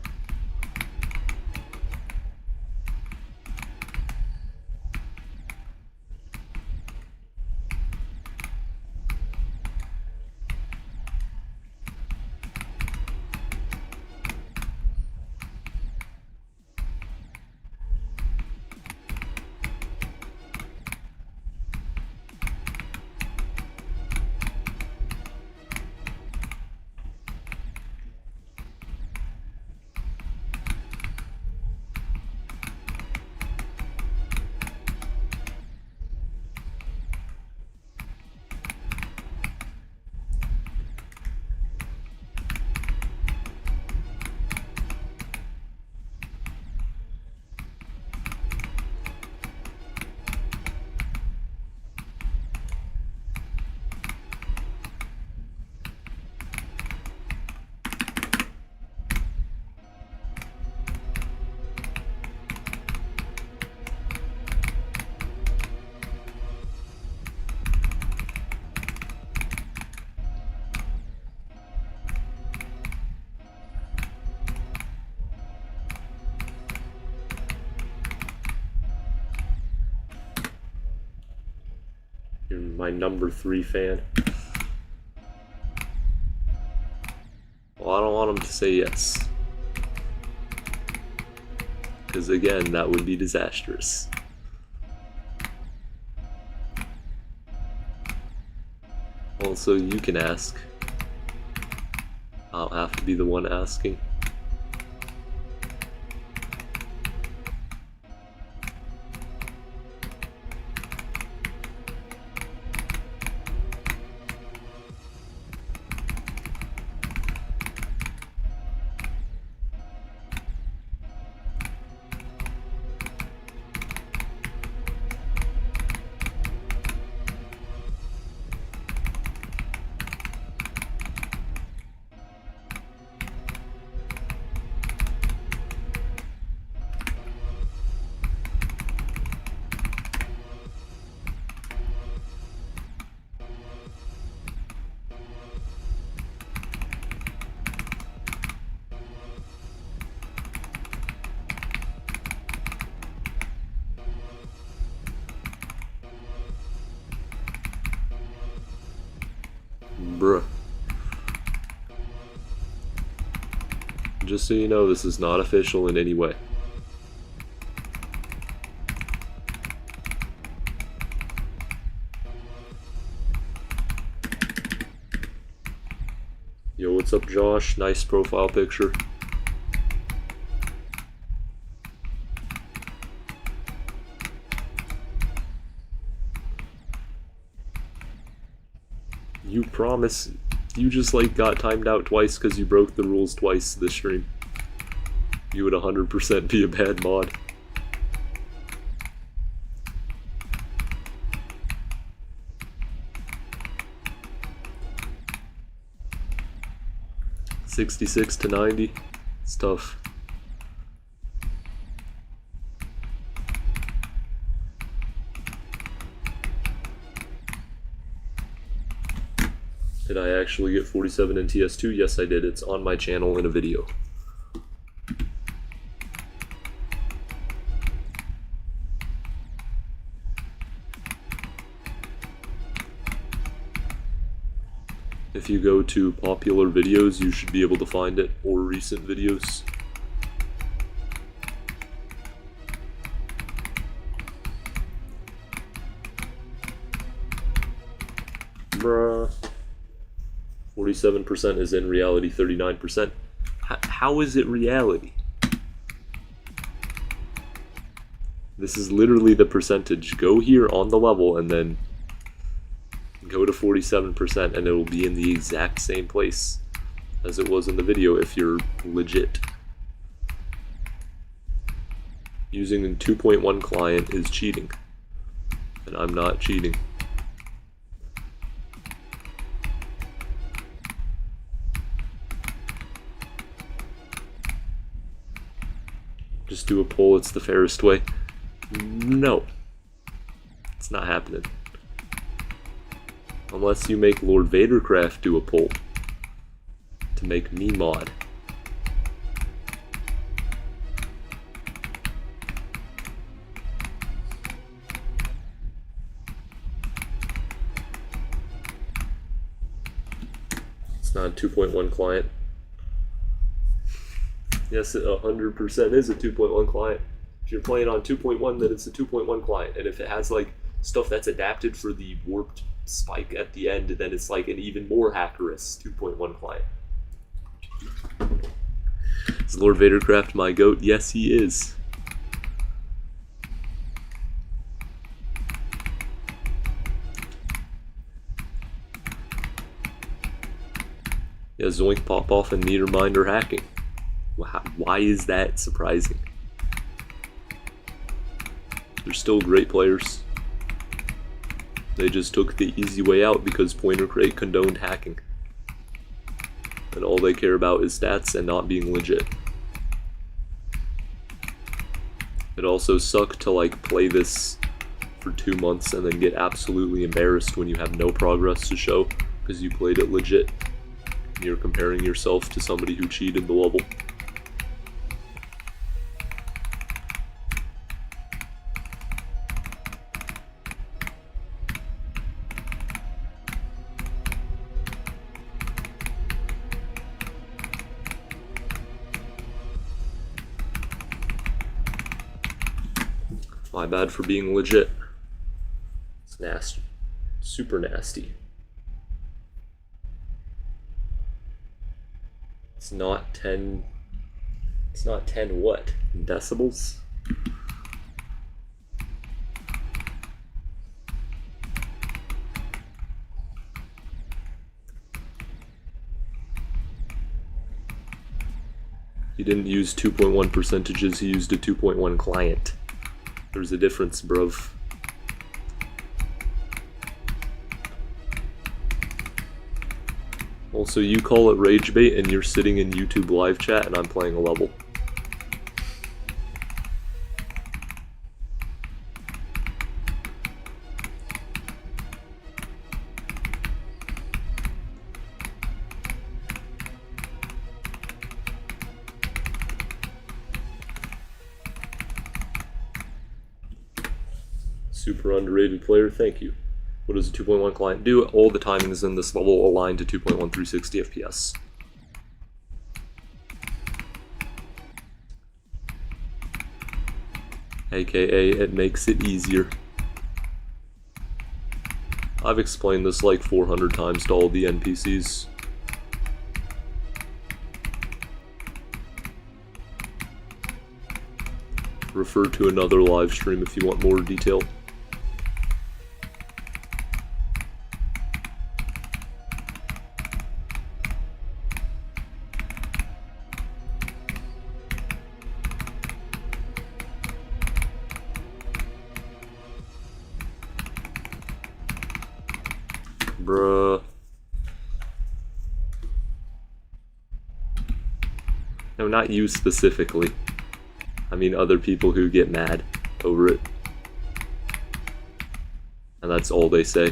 Speaker 1: You're my number 3 fan. Well, I don't want him to say yes. Because again, that would be disastrous. Also, you can ask. I'll have to be the one asking. Bruh. Just so you know, this is not official in any way. Yo, what's up, Josh? Nice profile picture. You promise you just like got timed out twice because you broke the rules twice this stream. You would 100% be a bad mod. $66 to $90. It's tough. Did I actually get 47 in TS2? Yes, I did. It's on my channel in a video. If you go to popular videos, you should be able to find it, or recent videos. Bruh. 47% is in reality, 39%. How is it reality? This is literally the percentage. Go here on the level and then go to 47% and it will be in the exact same place as it was in the video if you're legit. Using a 2.1 client is cheating, and I'm not cheating. Just do a poll, it's the fairest way. No. It's not happening. Unless you make Lord Vadercraft do a poll to make me mod. It's not a 2.1 client. Yes, it 100% is a 2.1 client. If you're playing on 2.1, then it's a 2.1 client. And if it has like stuff that's adapted for the warped spike at the end, then it's like an even more hackerous 2.1 client. Is Lord Vadercraft my goat? Yes, he is. Yeah, Zoink, Pop Off, and Metermind are hacking. Why is that surprising? They're still great players. They just took the easy way out because Pointer Crate condoned hacking. And all they care about is stats and not being legit. It also sucked to like play this for 2 months and then get absolutely embarrassed when you have no progress to show because you played it legit. And you're comparing yourself to somebody who cheated the level. My bad for being legit. It's nasty. Super nasty. It's not 10... It's not 10 what? Decibels? He didn't use 2.1 percentages, he used a 2.1 client. There's a difference, bruv. Also, you call it rage bait and you're sitting in YouTube live chat and I'm playing a level. Super underrated player, thank you. What does a 2.1 client do? All the timings in this level align to 2.1 360 FPS. AKA, it makes it easier. I've explained this like 400 times to all the NPCs. Refer to another live stream if you want more detail. Bruh. No, not you specifically. I mean other people who get mad over it. And that's all they say.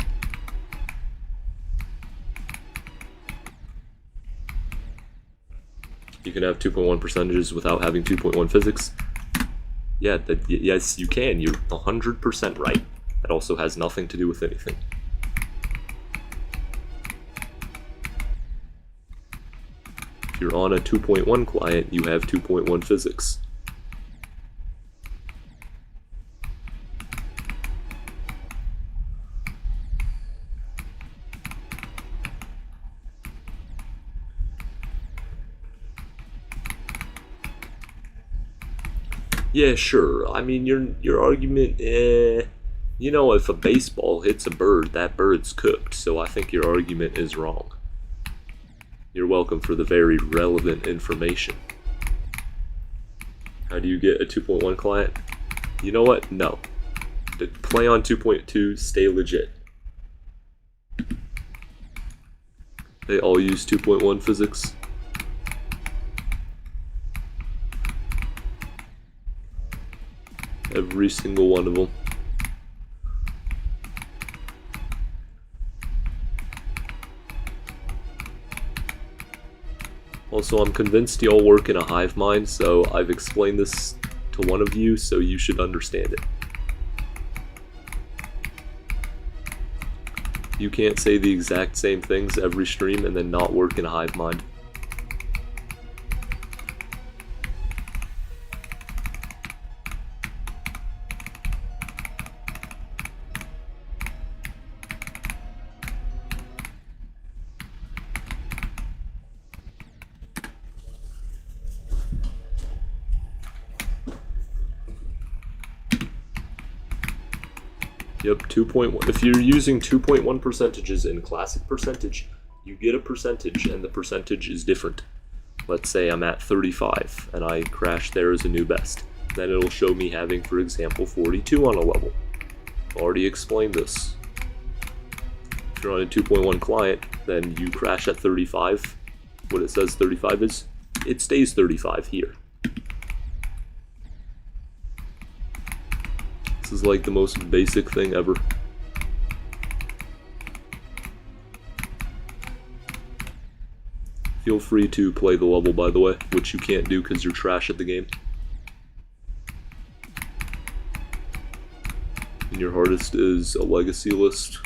Speaker 1: You can have 2.1 percentages without having 2.1 physics. Yeah, yes you can. You're 100% right. That also has nothing to do with anything. If you're on a 2.1 client, you have 2.1 physics. Yeah, sure. I mean, your argument, you know, if a baseball hits a bird, that bird's cooked, so I think your argument is wrong. You're welcome for the very relevant information. How do you get a 2.1 client? You know what? No. Play on 2.2, stay legit. They all use 2.1 physics. Every single one of them. Also, I'm convinced y'all work in a hive mind, so I've explained this to one of you, so you should understand it. You can't say the exact same things every stream and then not work in a hive mind. Yep, 2.1. If you're using 2.1 percentages in classic percentage, you get a percentage, and the percentage is different. Let's say I'm at 35, and I crash there as a new best. Then it'll show me having, for example, 42 on a level. Already explained this. If you're on a 2.1 client, then you crash at 35. What it says 35 is, it stays 35 here. This is like the most basic thing ever. Feel free to play the level, by the way, which you can't do because you're trash at the game. And your hardest is a legacy list.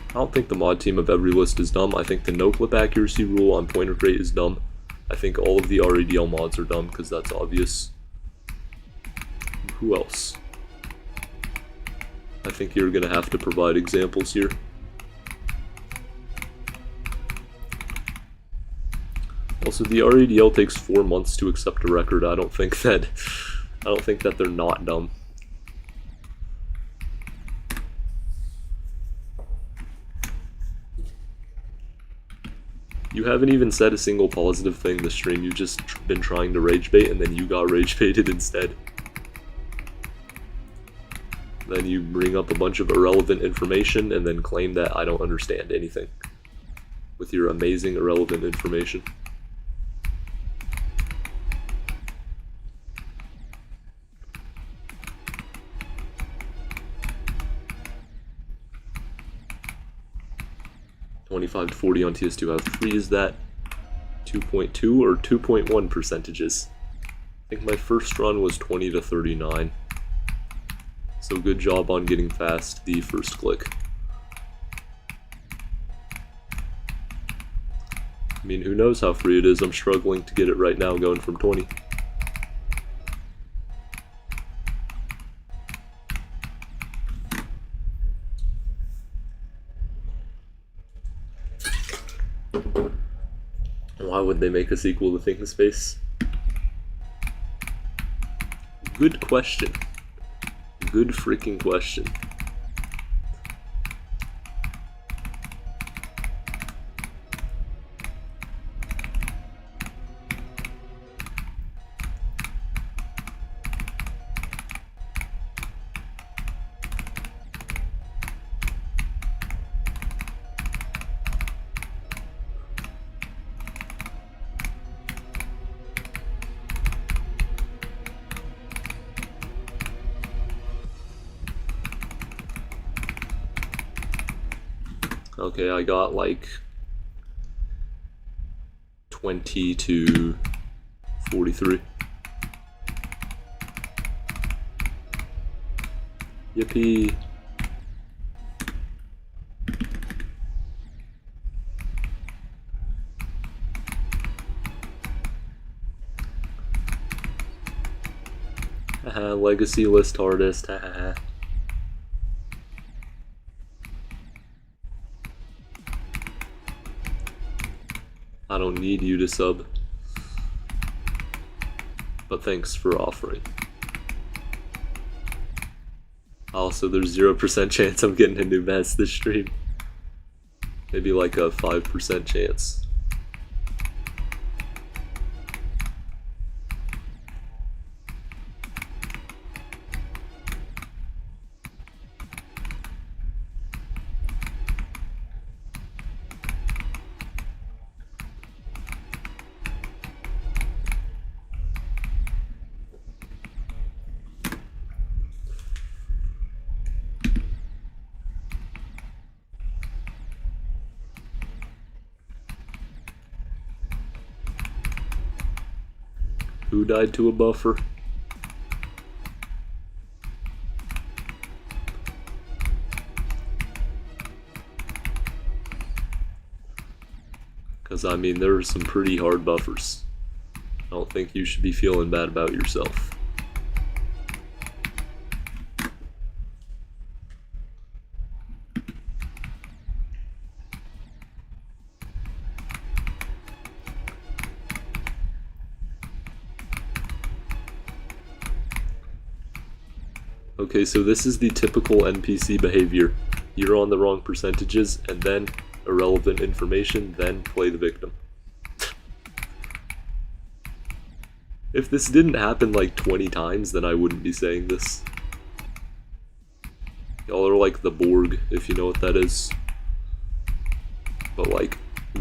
Speaker 1: I don't think the mod team of every list is dumb. I think the no-clip accuracy rule on point rate is dumb. I think all of the RADL mods are dumb because that's obvious. Who else? I think you're gonna have to provide examples here. Also, the RADL takes 4 months to accept a record. I don't think that they're not dumb. You haven't even said a single positive thing this stream. You've just been trying to rage bait, and then you got rage baited instead. Then you bring up a bunch of irrelevant information and then claim that I don't understand anything with your amazing irrelevant information. $25 to $40 on TS2. How free is that? 2.2 or 2.1 percentages? I think my first run was 20 to 39. So good job on getting past the first click. I mean, who knows how free it is? I'm struggling to get it right now, going from 20. Why would they make us equal to Think the Space? Good question. Good freaking question. Okay, I got like 20 to 43. Yippee. Haha, legacy list artist, haha. I don't need you to sub, but thanks for offering. Also, there's 0% chance I'm getting a new mess this stream. Maybe like a 5% chance. Who died to a buffer? Because, I mean, there are some pretty hard buffers. I don't think you should be feeling bad about yourself. Okay, so this is the typical NPC behavior. You're on the wrong percentages, and then irrelevant information, then play the victim. If this didn't happen like 20 times, then I wouldn't be saying this. Y'all are like the Borg, if you know what that is. But like,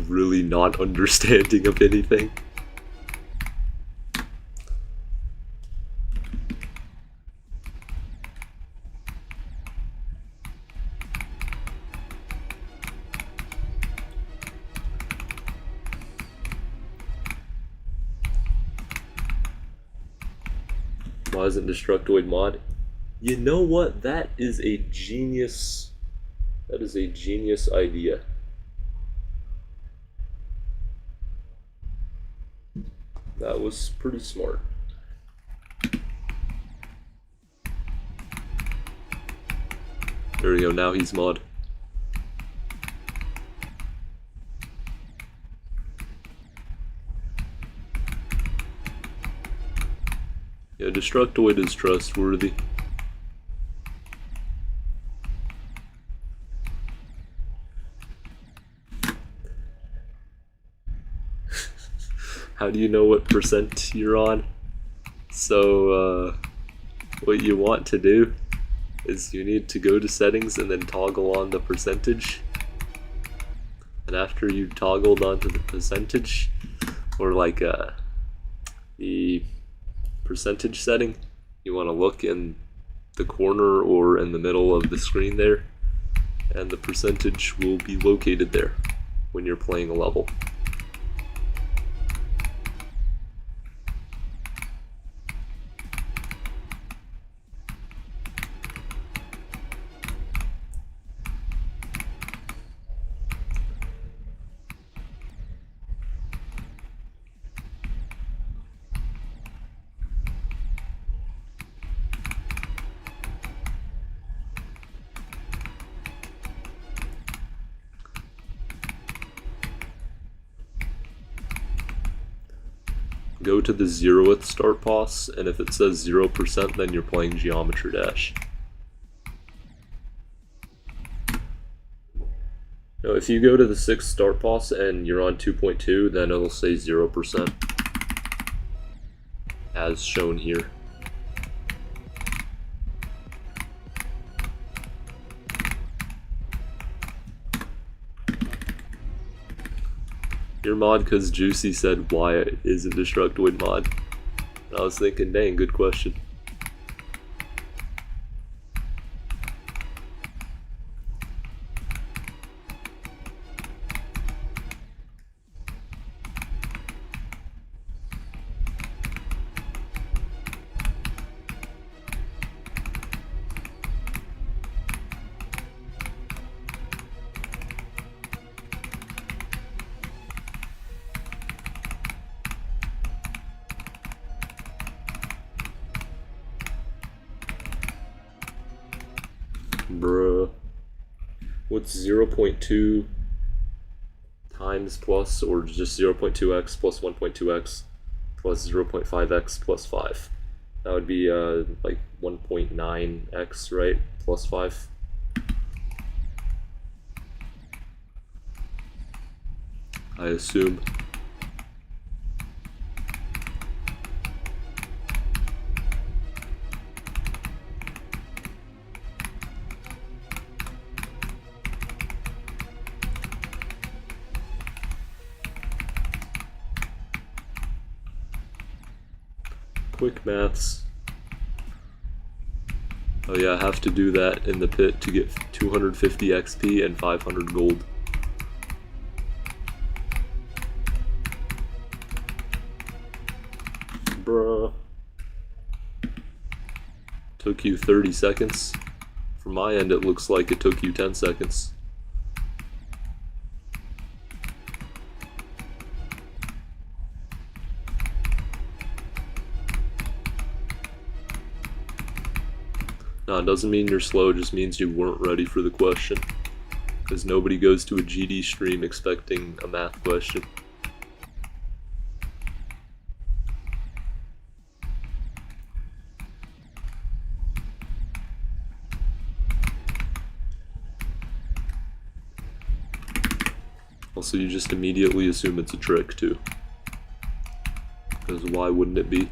Speaker 1: really not understanding of anything. Why isn't Destructoid mod? You know what? That is a genius. That is a genius idea. That was pretty smart. There we go, now he's mod. Yeah, Destructoid is trustworthy. How do you know what percent you're on? So, what you want to do is you need to go to settings and then toggle on the percentage. And after you toggled onto the percentage, or like the percentage setting, you want to look in the corner or in the middle of the screen there, and the percentage will be located there when you're playing a level. go to the 0th start pos, and if it says 0%, then you're playing Geometry Dash. Now, if you go to the 6th start pos and you're on 2.2, then it'll say 0%, as shown here. Your mod, because Juicy said why is a Destructoid mod. And I was thinking, dang, good question. Bruh. What's 0.2 times plus, or just 0.2x plus 1.2x plus 0.5x plus 5? That would be like 1.9x, right? Plus 5. I assume. Quick maths. Oh yeah, I have to do that in the pit to get 250 XP and 500 gold. Bruh. Took you 30 seconds. From my end, it looks like it took you 10 seconds. No, it doesn't mean you're slow, it just means you weren't ready for the question. Because nobody goes to a GD stream expecting a math question. Also, you just immediately assume it's a trick, too. Because why wouldn't it be?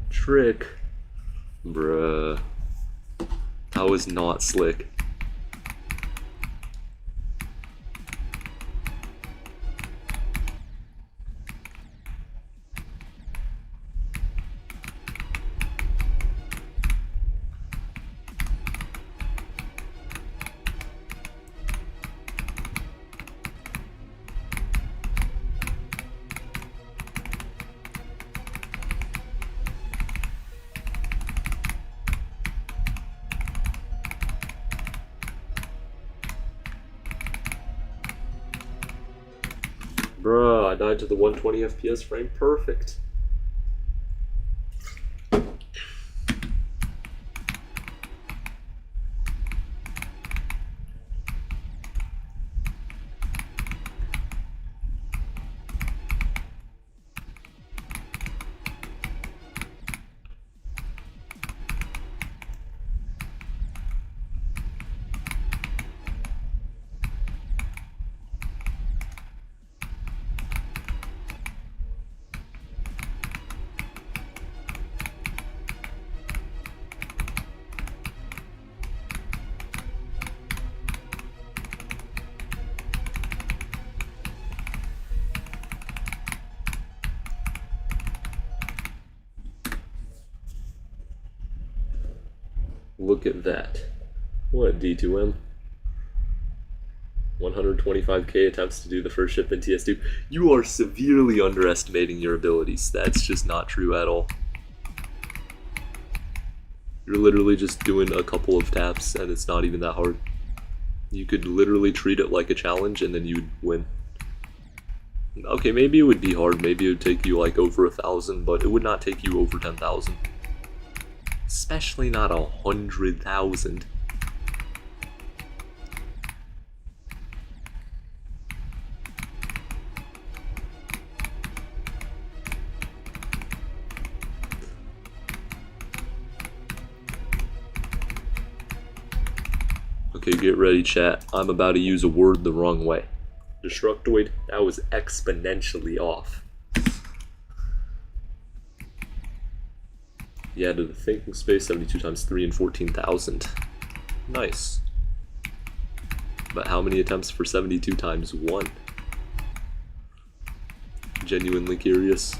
Speaker 1: Trick. Bruh. That was not slick. Bruh, I died to the 120 FPS frame. Perfect. Look at that. What, D2M? 125k attempts to do the first ship in TS2. You are severely underestimating your abilities. That's just not true at all. You're literally just doing a couple of taps and it's not even that hard. You could literally treat it like a challenge and then you'd win. Okay, maybe it would be hard. Maybe it would take you like over 1,000, but it would not take you over 10,000. Especially not 100,000. Okay, get ready, chat. I'm about to use a word the wrong way. Destructoid, that was exponentially off. You added the thinking space, 72 times 3 and 14,000. Nice. But how many attempts for 72 times 1? Genuinely curious.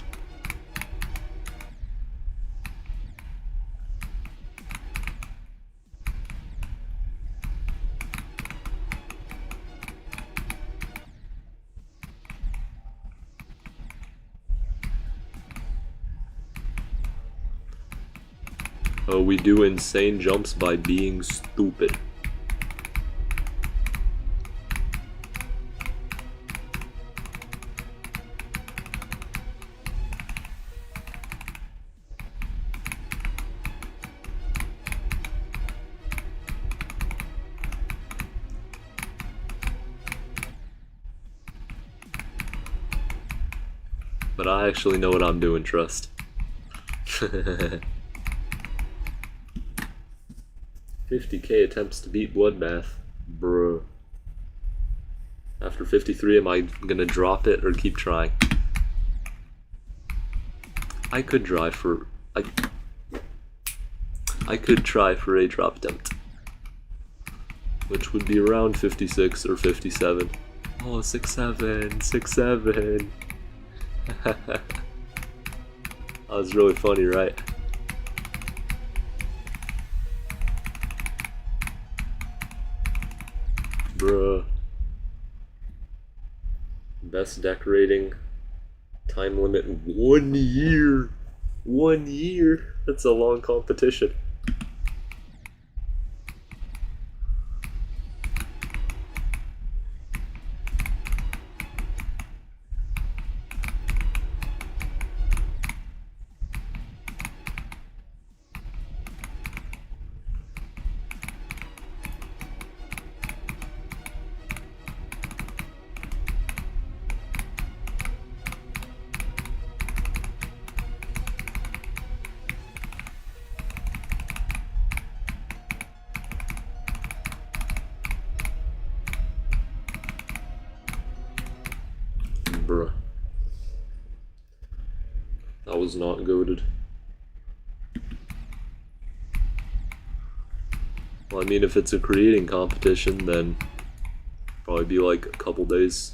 Speaker 1: Oh, we do insane jumps by being stupid. But I actually know what I'm doing, trust. 50k attempts to beat Bloodbath. Bruh. After 53, am I gonna drop it or keep trying? I could try for... I could try for a drop attempt. Which would be around 56 or 57. Oh, 6-7, 6-7. That was really funny, right? Bruh. Best decorating. Time limit 1 year. 1 year. That's a long competition. Bruh. That was not goated. Well, I mean, if it's a creating competition, then probably be like a couple days.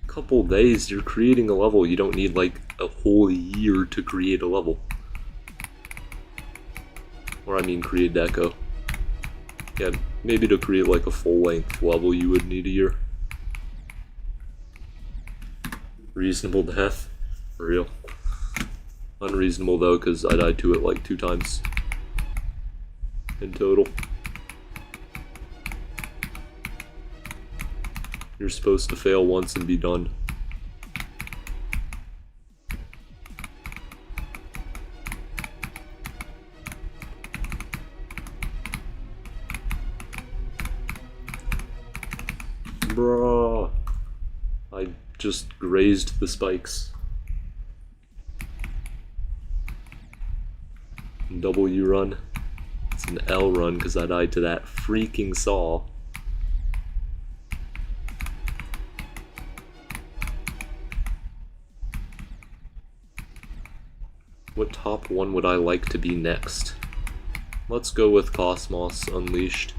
Speaker 1: Couple days, you're creating a level. You don't need like a whole year to create a level. Or I mean create deco. Yeah, maybe to create like a full-length level you would need a year. Reasonable death? For real. Unreasonable though, because I died to it like 2 times in total. You're supposed to fail once and be done. just grazed the spikes. W run. It's an L run because I died to that freaking saw. What top one would I like to be next? Let's go with Cosmos Unleashed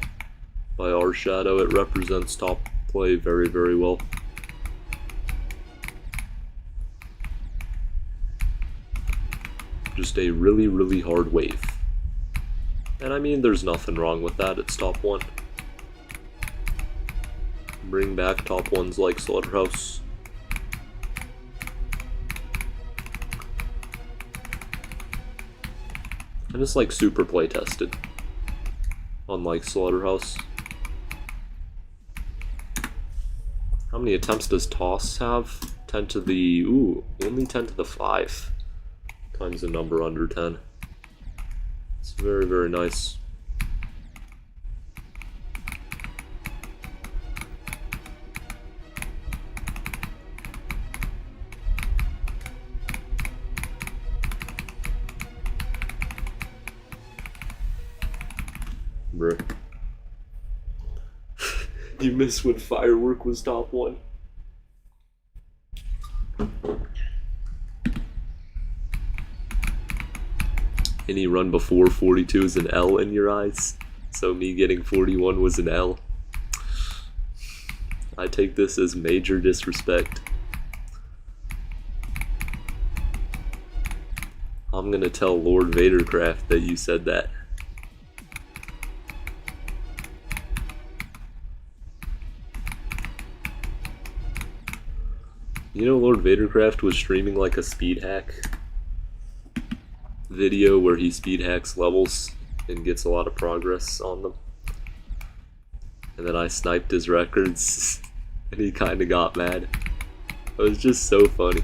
Speaker 1: by our Shadow. It represents top play very, very well. Just a really, really hard wave. And I mean, there's nothing wrong with that. It's top one. Bring back top ones like Slaughterhouse. And it's like super play tested, unlike Slaughterhouse. How many attempts does Toss have? 10 to the, ooh, only 10 to the 5 times a number under 10. It's very, very nice. Bruh. You missed when Firework was top one. Any run before 42 is an L in your eyes, so me getting 41 was an L. I take this as major disrespect. I'm gonna tell Lord Vadercraft that you said that. You know, Lord Vadercraft was streaming like a speed hack video where he speed hacks levels and gets a lot of progress on them. And then I sniped his records and he kinda got mad. It was just so funny.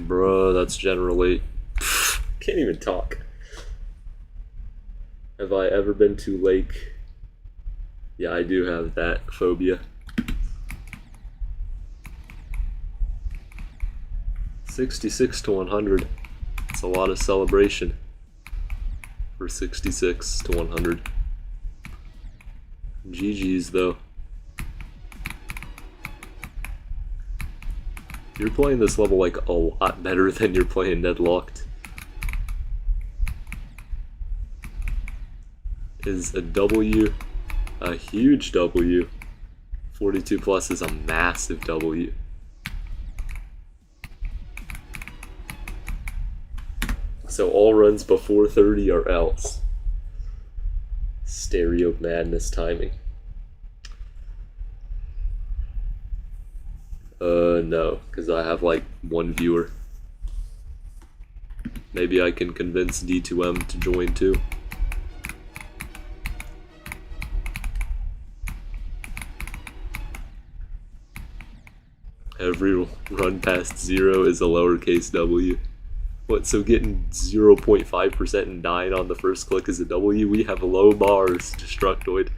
Speaker 1: Bruh, that's generally... Can't even talk. Have I ever been to Lake? Yeah, I do have that phobia. 66 to 100. It's a lot of celebration for 66 to 100. GG's though. You're playing this level like a lot better than you're playing Deadlocked. Is a W a huge W? 42 plus is a massive W. So all runs before 30 are L's. Stereo madness timing. No, because I have like one viewer. Maybe I can convince D2M to join too. Every run past 0 is a lowercase w. What, so getting 0.5% and dying on the first click is a W? We have low bars, Destructoid.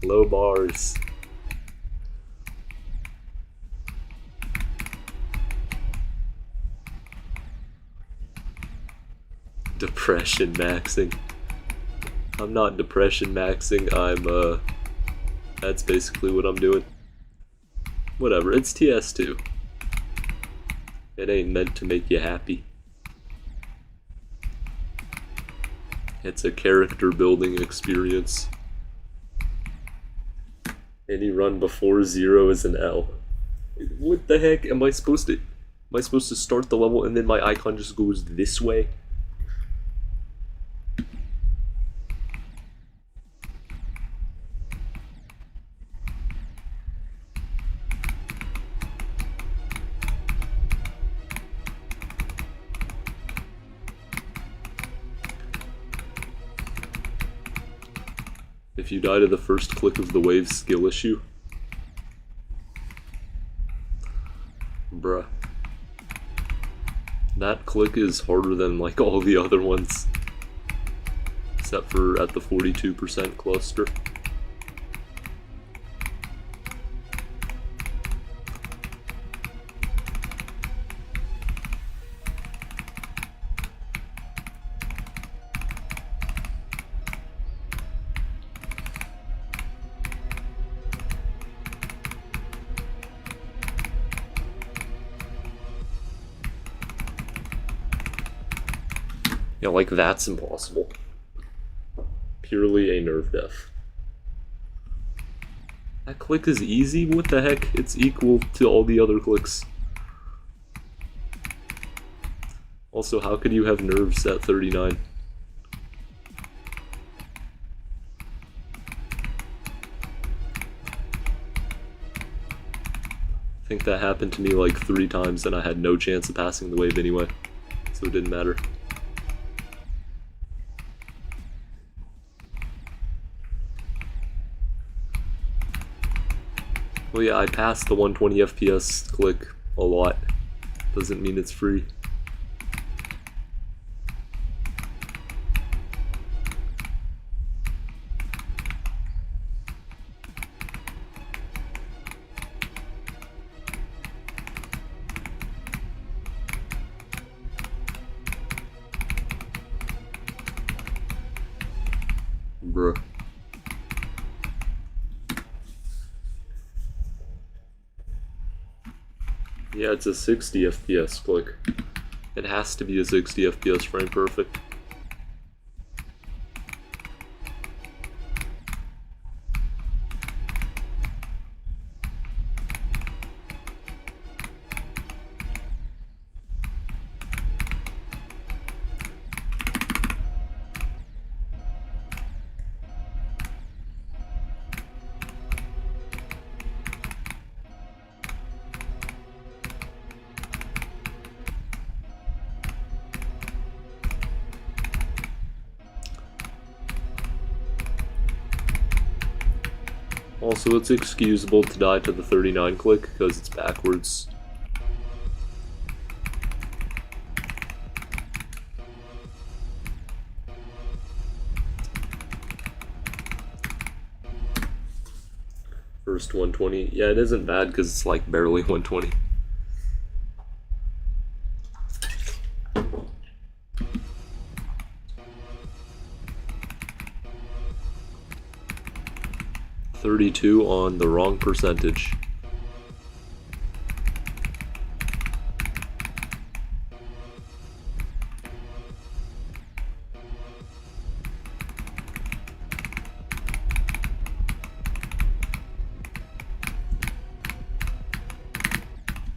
Speaker 1: Low bars. Depression maxing. I'm not depression maxing, I'm, that's basically what I'm doing. Whatever, it's TS2. It ain't meant to make you happy. It's a character building experience. Any run before 0 is an L. What the heck am I supposed to... Am I supposed to start the level and then my icon just goes this way? If you die to the first click of the wave skill issue, bruh. That click is harder than like all the other ones. Except for at the 42% cluster. Yeah, like that's impossible. Purely a nerve death. That click is easy? What the heck? It's equal to all the other clicks. Also, how could you have nerves at 39? I think that happened to me like 3 times and I had no chance of passing the wave anyway, so it didn't matter. Well, yeah, I passed the 120 FPS click a lot. Doesn't mean it's free. Bruh. Yeah, it's a 60 FPS click. It has to be a 60 FPS frame perfect. Also, it's excusable to die to the 39 click because it's backwards. First 120. Yeah, it isn't bad because it's like barely 120. $32 on the wrong percentage.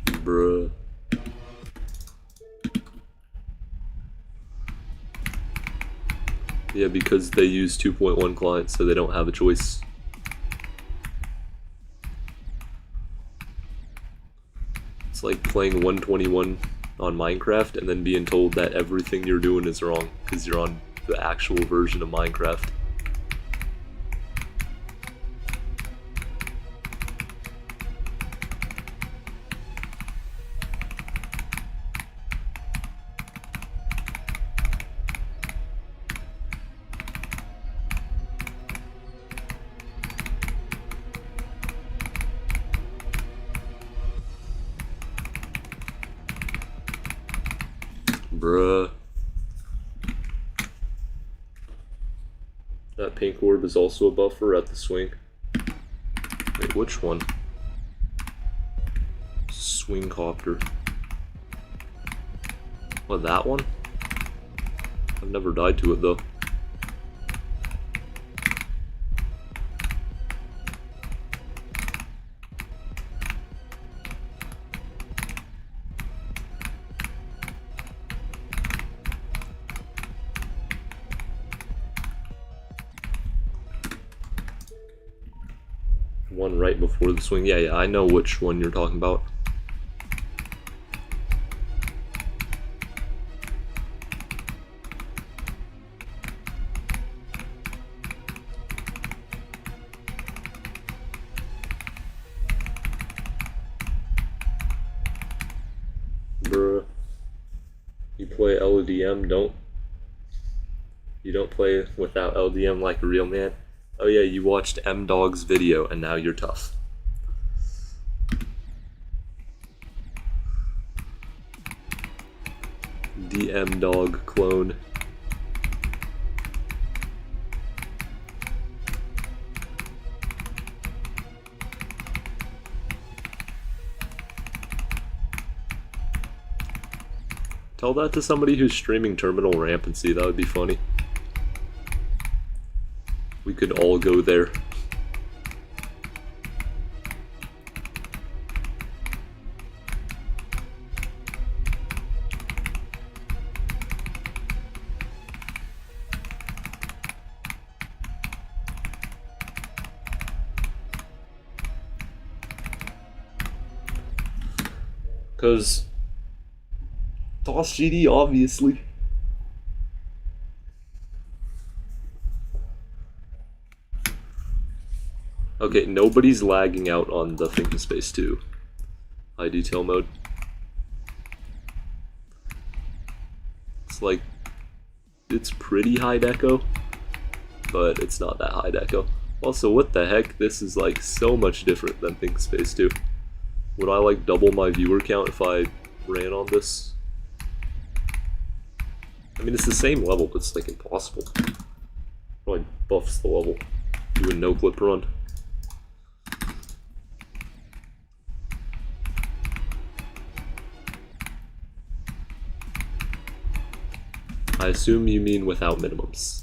Speaker 1: Bruh. Yeah, because they use 2.1 clients, so they don't have a choice. It's like playing 121 on Minecraft and then being told that everything you're doing is wrong because you're on the actual version of Minecraft. Bruh. That pink orb is also a buffer at the swing. Wait, which one? Swing copter. What, that one? I've never died to it though. One right before the swing. Yeah, I know which one you're talking about. play LDM, you don't play without LDM like a real man. Oh yeah, you watched M-Dog's video and now you're tough. The M-Dog clone. Tell that to somebody who's streaming Terminal Rampancy, that would be funny. We could all go there. Because Toss GD, obviously. Okay, nobody's lagging out on the Thinking Space 2 high detail mode. It's like, it's pretty high deco, but it's not that high deco. Also, what the heck? This is like so much different than Thinking Space 2. Would I like double my viewer count if I ran on this? I mean, it's the same level, but it's like impossible. Probably buffs the level. Do a no clip run. I assume you mean without minimums.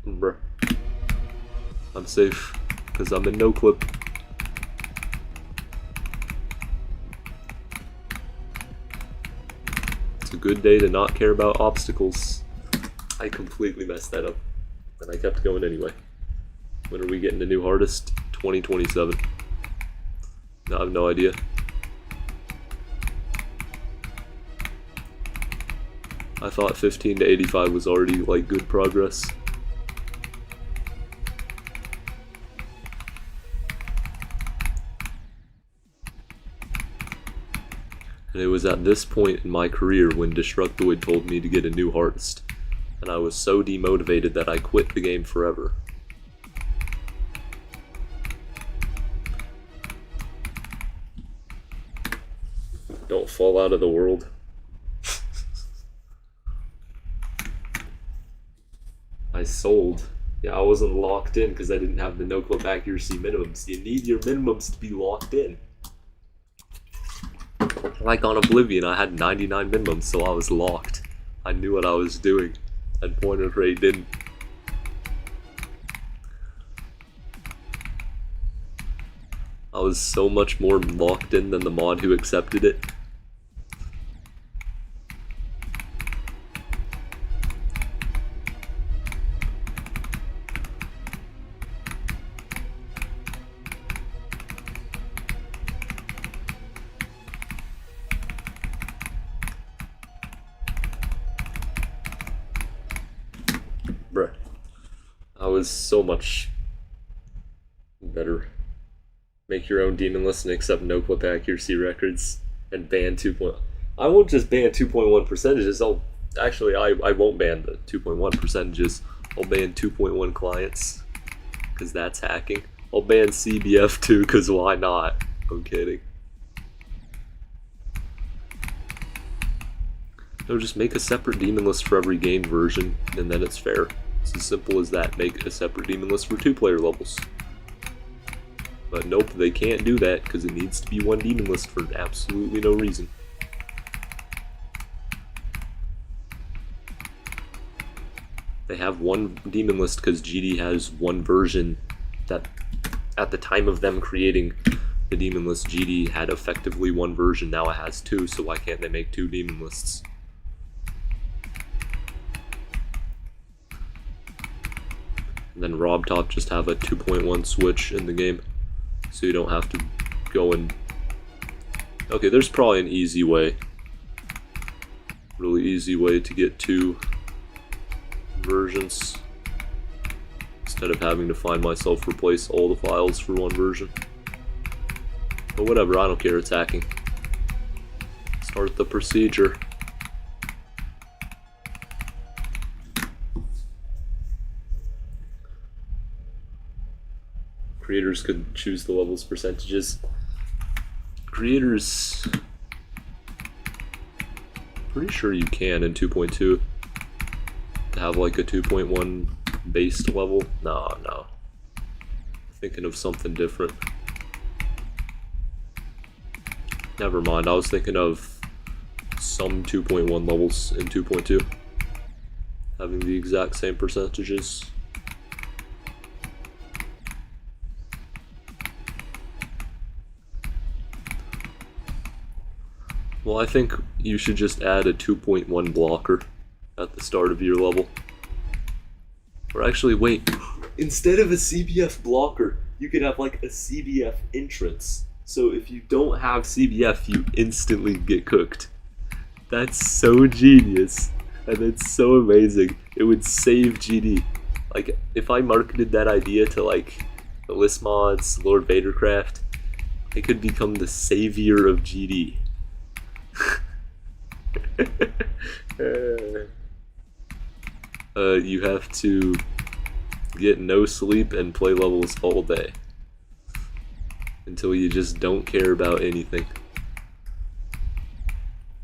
Speaker 1: Bruh. I'm safe, because I'm in no clip. It's a good day to not care about obstacles. I completely messed that up, and I kept going anyway. When are we getting the new hardest? 2027. No, I have no idea. I thought 15 to 85 was already like good progress. And it was at this point in my career when Destructoid told me to get a new hardest, and I was so demotivated that I quit the game forever. Don't fall out of the world. I sold. Yeah, I wasn't locked in because I didn't have the no-clip accuracy minimums. You need your minimums to be locked in. Like on Oblivion, I had 99 minimums, so I was locked. I knew what I was doing, and Pointer Crate didn't. I was so much more locked in than the mod who accepted it. Bruh. I was so much better. Make your own demon list and accept no-clip accuracy records and ban 2. I won't just ban 2.1 percentages. I won't ban the 2.1 percentages. I'll ban 2.1 clients because that's hacking. I'll ban CBF too because why not? I'm kidding. No, just make a separate demon list for every game version and then it's fair. It's as simple as that. Make a separate demon list for 2-player levels. But nope, they can't do that because it needs to be one demon list for absolutely no reason. They have one demon list because GD has one version that, at the time of them creating the demon list, GD had effectively one version. Now it has two, so why can't they make two demon lists? And then Rob Top just have a 2.1 switch in the game, so you don't have to go and... Okay, there's probably an easy way. Really easy way to get 2 versions instead of having to find myself replace all the files for 1 version. But whatever, I don't care, it's hacking. Start the procedure. Creators could choose the levels percentages. Creators... Pretty sure you can in 2.2 to have like a 2.1 based level. No. Thinking of something different. Never mind, I was thinking of some 2.1 levels in 2.2 having the exact same percentages. Well, I think you should just add a 2.1 blocker at the start of your level. Or actually, wait, instead of a CBF blocker, you could have like a CBF entrance. So if you don't have CBF, you instantly get cooked. That's so genius, and it's so amazing. It would save GD. Like, if I marketed that idea to like the list mods, Lord Vadercraft, I could become the savior of GD. You have to get no sleep and play levels all day until you just don't care about anything.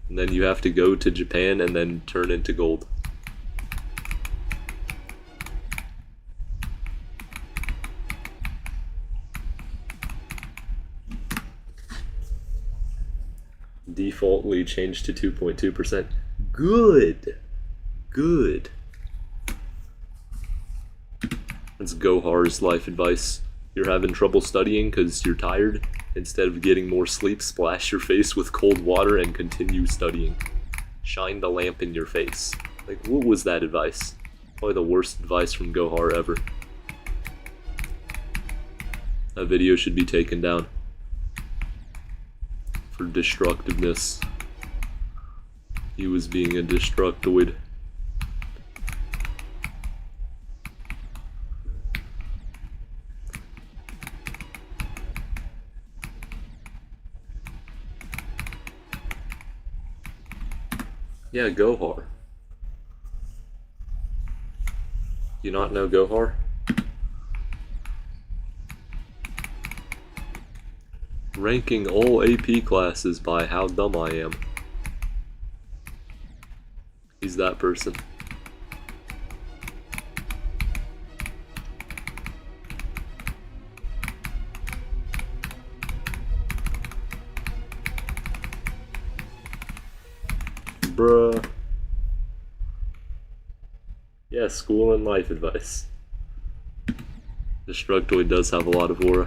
Speaker 1: And then you have to go to Japan and then turn into gold. Defaultly changed to 2.2%. Good. That's Gohar's life advice. You're having trouble studying because you're tired? Instead of getting more sleep, splash your face with cold water and continue studying. Shine the lamp in your face. Like, what was that advice? Probably the worst advice from Gohar ever. That video should be taken down for destructiveness. He was being a destructoid. Yeah, Gohar. You not know Gohar? Ranking all AP classes by how dumb I am. He's that person. Bruh. Yeah, school and life advice. Destructoid does have a lot of aura.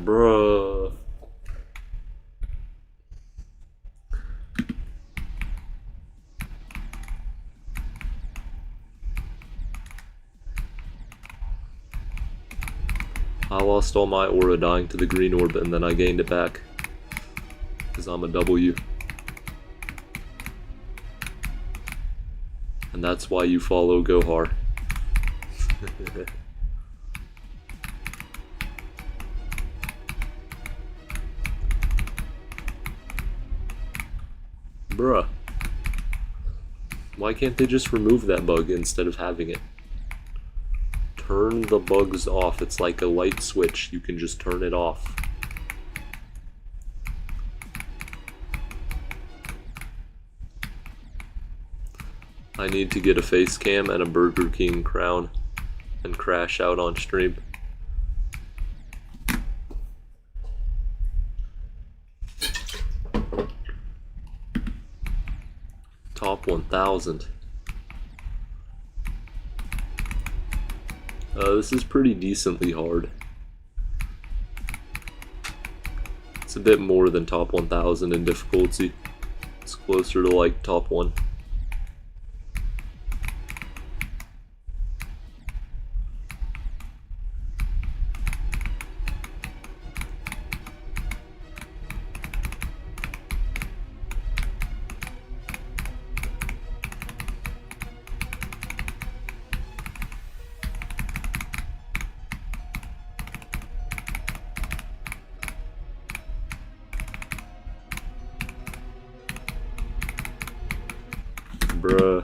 Speaker 1: Bruh. I lost all my aura dying to the green orb and then I gained it back. Because I'm a W. And that's why you follow Gohar. Bruh. Why can't they just remove that bug instead of having it? Turn the bugs off. It's like a light switch. You can just turn it off. I need to get a face cam and a Burger King crown and crash out on stream. Top 1000. This is pretty decently hard. It's a bit more than top 1000 in difficulty. It's closer to like top 1. Bruh.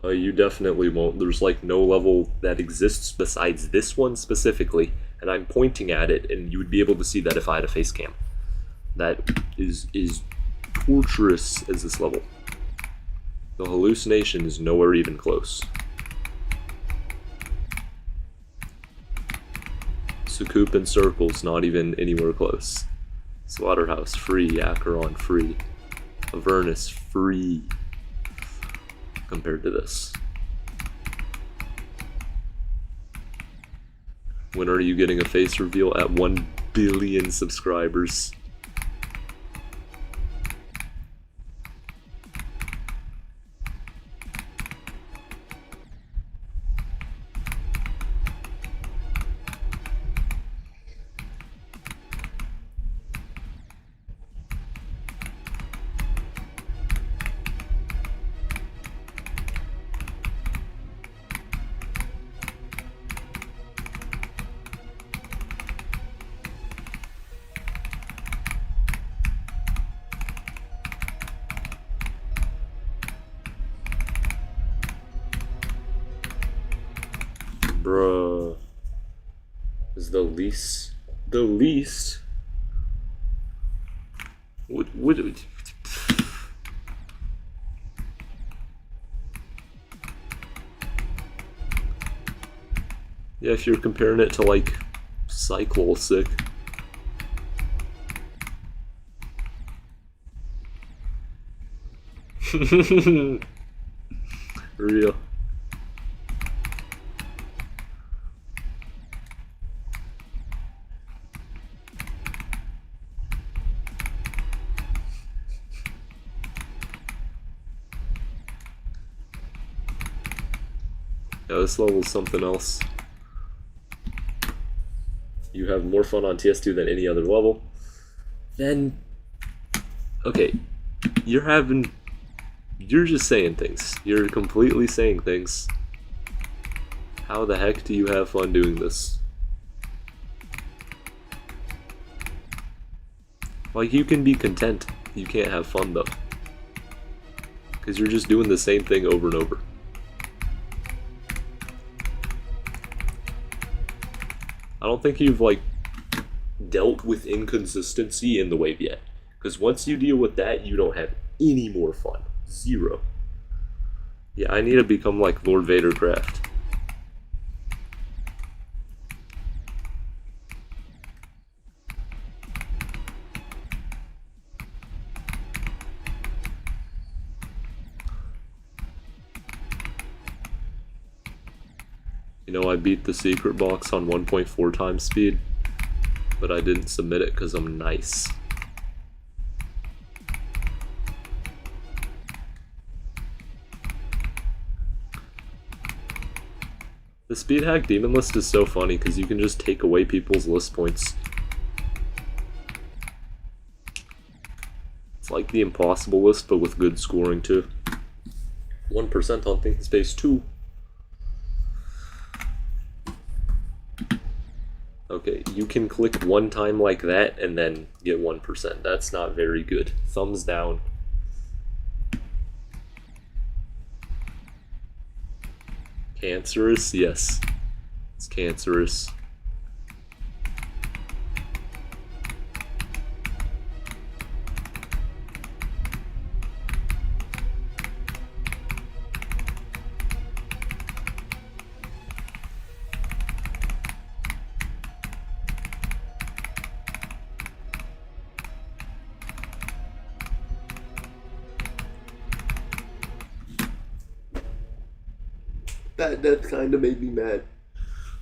Speaker 1: You definitely won't. There's like no level that exists besides this one specifically, and I'm pointing at it, and you would be able to see that if I had a face cam. That is torturous as this level. The hallucination is nowhere even close. Sucoup and Circles not even anywhere close. Slaughterhouse free, Acheron free, Avernus free. Compared to this. When are you getting a face reveal? At 1 billion subscribers. Bruh. Is the least... What yeah, if you're comparing it to like Cyclosic. Real. Yeah, this level's something else. You have more fun on TS2 than any other level. Then, okay, you're just saying things. You're completely saying things. How the heck do you have fun doing this? Like, you can be content. You can't have fun, though. Because you're just doing the same thing over and over. I don't think you've, like, dealt with inconsistency in the wave yet. Because once you deal with that, you don't have any more fun. Zero. Yeah, I need to become like Lord Vadercraft. You know, I beat the secret box on 1.4 times speed, but I didn't submit it because I'm nice. The speed hack demon list is so funny because you can just take away people's list points. It's like the impossible list, but with good scoring too. 1% on Think Space 2. Okay, you can click one time like that and then get 1%. That's not very good. Thumbs down. Cancerous? Yes. cancerous. That death kinda made me mad.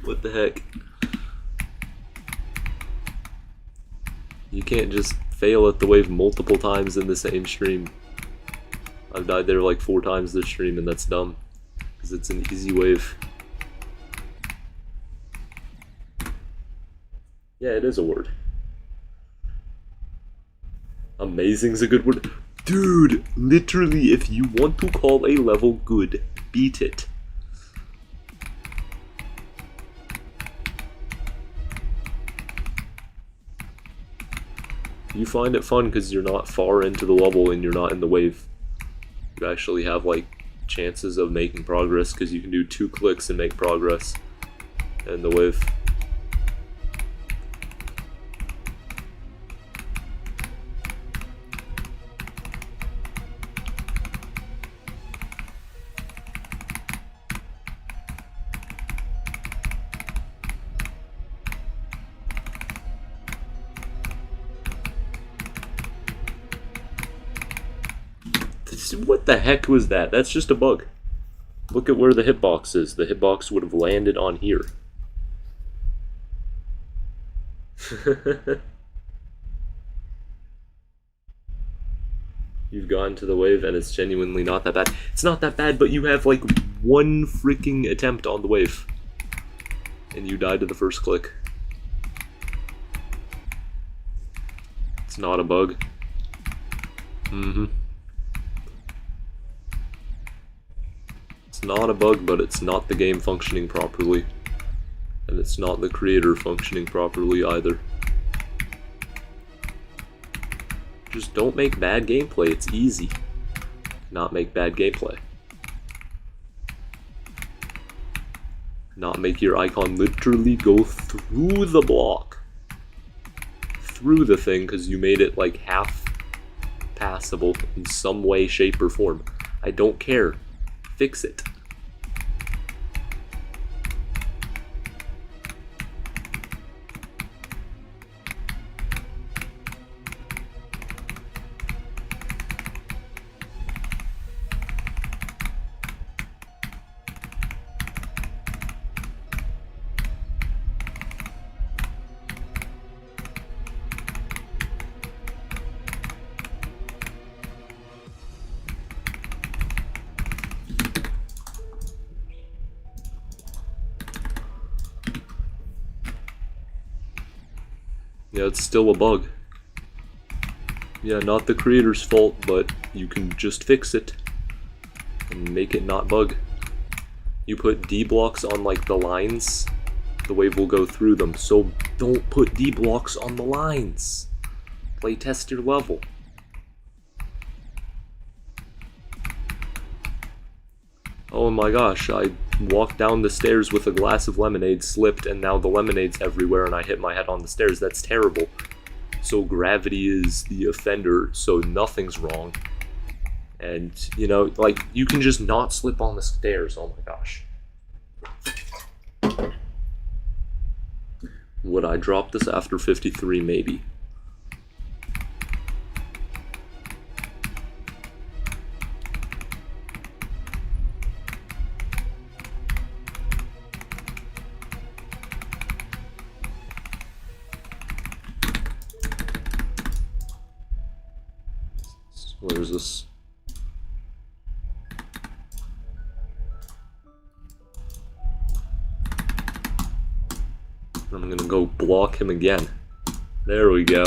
Speaker 1: What the heck? You can't just fail at the wave multiple times in the same stream. I've died there like 4 times this stream, and that's dumb. Because it's an easy wave. Yeah, it is a word. Amazing's a good word. Dude, literally, if you want to call a level good, beat it. You find it fun because you're not far into the level and you're not in the wave. You actually have like chances of making progress because you can do 2 clicks and make progress in the wave. What the heck was that? That's just a bug. Look at where the hitbox is. The hitbox would have landed on here. You've gone to the wave and it's genuinely not that bad. It's not that bad, but you have like 1 freaking attempt on the wave. And you died to the first click. It's not a bug. It's not a bug, but it's not the game functioning properly. And it's not the creator functioning properly either. Just don't make bad gameplay, it's easy. Not make bad gameplay. Not make your icon literally go through the block. Through the thing, because you made it like half passable in some way, shape, or form. I don't care. Fix it. Yeah, it's still a bug. Yeah, not the creator's fault, but you can just fix it and make it not bug. You put D blocks on like the lines, the wave will go through them. So don't put D blocks on the lines. Playtest your level. Oh my gosh, I walked down the stairs with a glass of lemonade, slipped, and now the lemonade's everywhere and I hit my head on the stairs. That's terrible. So gravity is the offender, so nothing's wrong. And, you know, like, you can just not slip on the stairs. Oh my gosh. Would I drop this after 53? Maybe. Where is this? I'm gonna go block him again. There we go.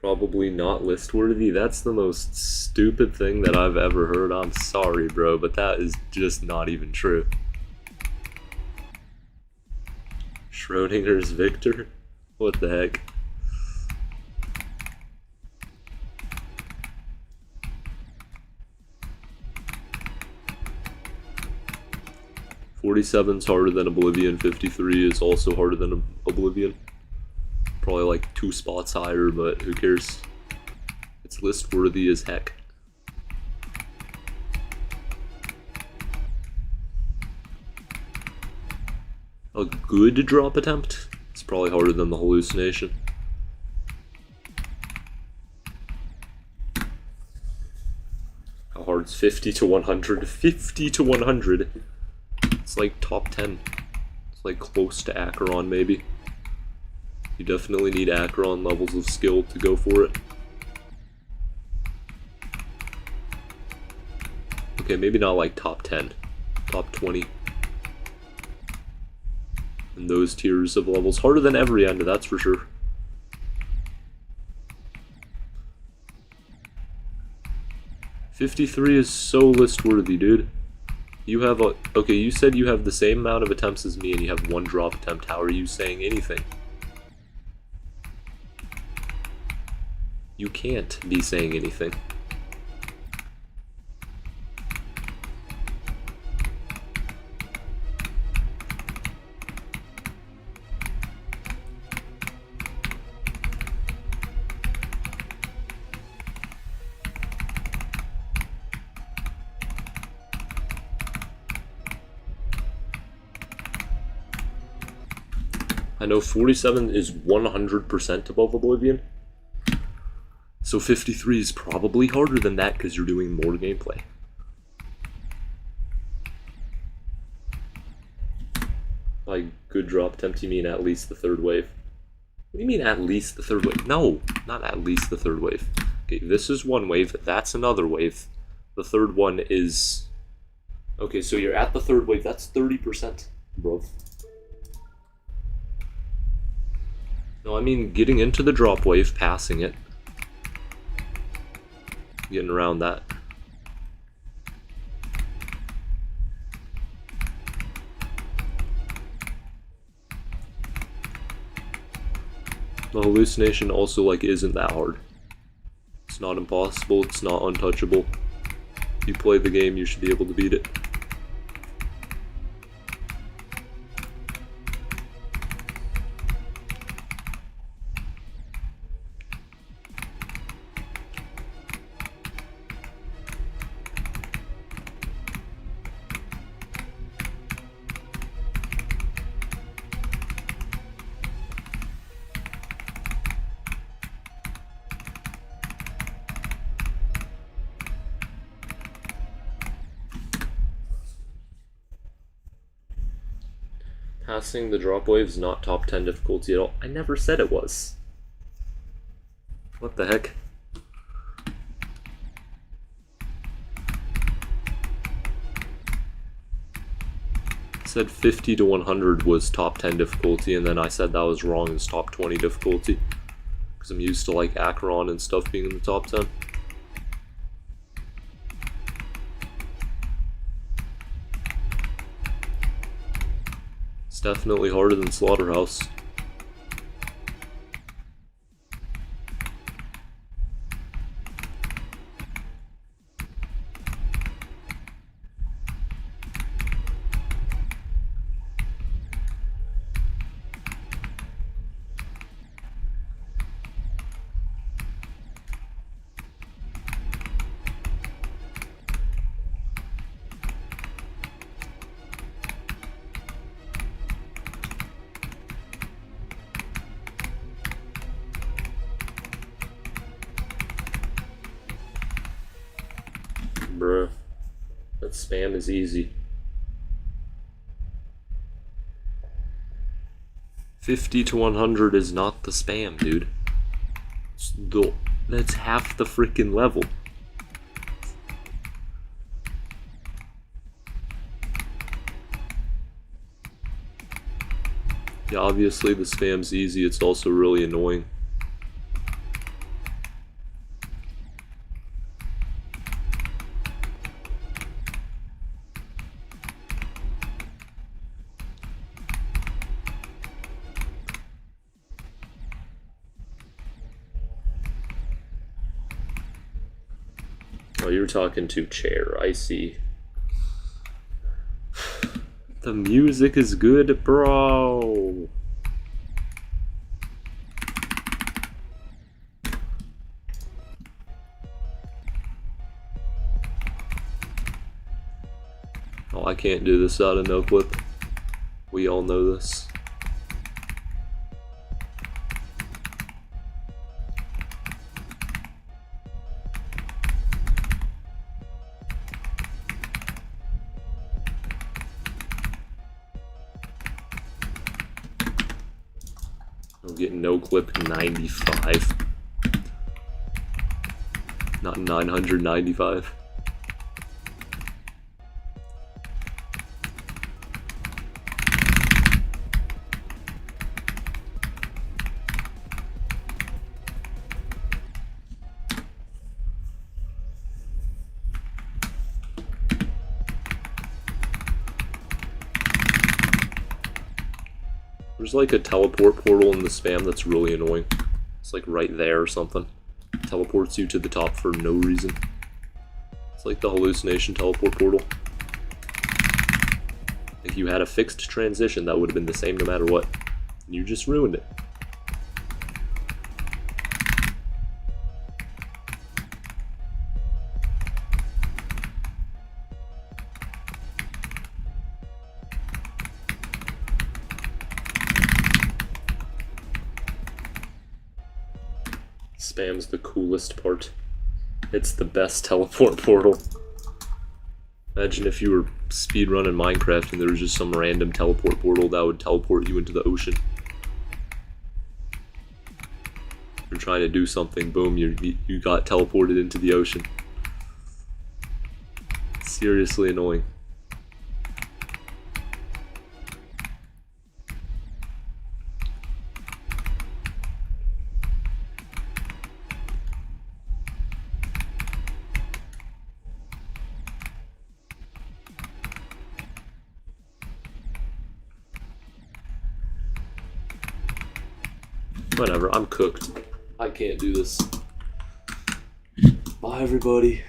Speaker 1: Probably not list worthy. That's the most stupid thing that I've ever heard. I'm sorry, bro, but that is just not even true. Schrodinger's Victor? What the heck? $47's harder than Oblivion. 53 is also harder than Oblivion. Probably like 2 spots higher, but who cares? It's list worthy as heck. A good drop attempt? It's probably harder than the hallucination. How hard's 50 to 100? 50 to 100. It's like top 10. It's like close to Acheron, maybe. You definitely need Acheron levels of skill to go for it. Okay, maybe not like top 10. Top 20. And those tiers of levels. Harder than every end, that's for sure. $53 is so list worthy, dude. You have a... Okay, you said you have the same amount of attempts as me and you have 1 drop attempt. How are you saying anything? You can't be saying anything. I know 47 is 100% above Oblivion. So 53 is probably harder than that because you're doing more gameplay. By good drop attempt, you mean at least the 3rd wave? What do you mean at least the 3rd wave? No, not at least the 3rd wave. Okay, this is 1 wave, that's another wave. The 3rd one is... Okay, so you're at the 3rd wave, that's 30%, bro. No, I mean getting into the drop wave, passing it. Getting around that. The hallucination also like isn't that hard. It's not impossible, it's not untouchable. If you play the game, you should be able to beat it. Passing the drop wave is not top 10 difficulty at all. I never said it was. What the heck? I said 50 to 100 was top 10 difficulty, and then I said that was wrong, it's top 20 difficulty. Because I'm used to like Acheron and stuff being in the top 10. It's definitely harder than Slaughterhouse. Bruh, that spam is easy. 50 to 100 is not the spam, dude. That's half the freaking level. Yeah, obviously the spam's easy, it's also really annoying. Oh, you're talking to chair. I see. The music is good, bro. Oh, I can't do this out of no clip. We all know this. I'm getting no clip 95. Not 995. There's like a teleport portal in the spam that's really annoying. It's like right there or something. Teleports you to the top for no reason. It's like the hallucination teleport portal. If you had a fixed transition, that would have been the same no matter what. And you just ruined it. Spam's the coolest part. It's the best teleport portal. Imagine if you were speedrunning Minecraft and there was just some random teleport portal that would teleport you into the ocean. You're trying to do something, boom, you got teleported into the ocean. Seriously annoying. Whatever, I'm cooked. I can't do this. Bye, everybody.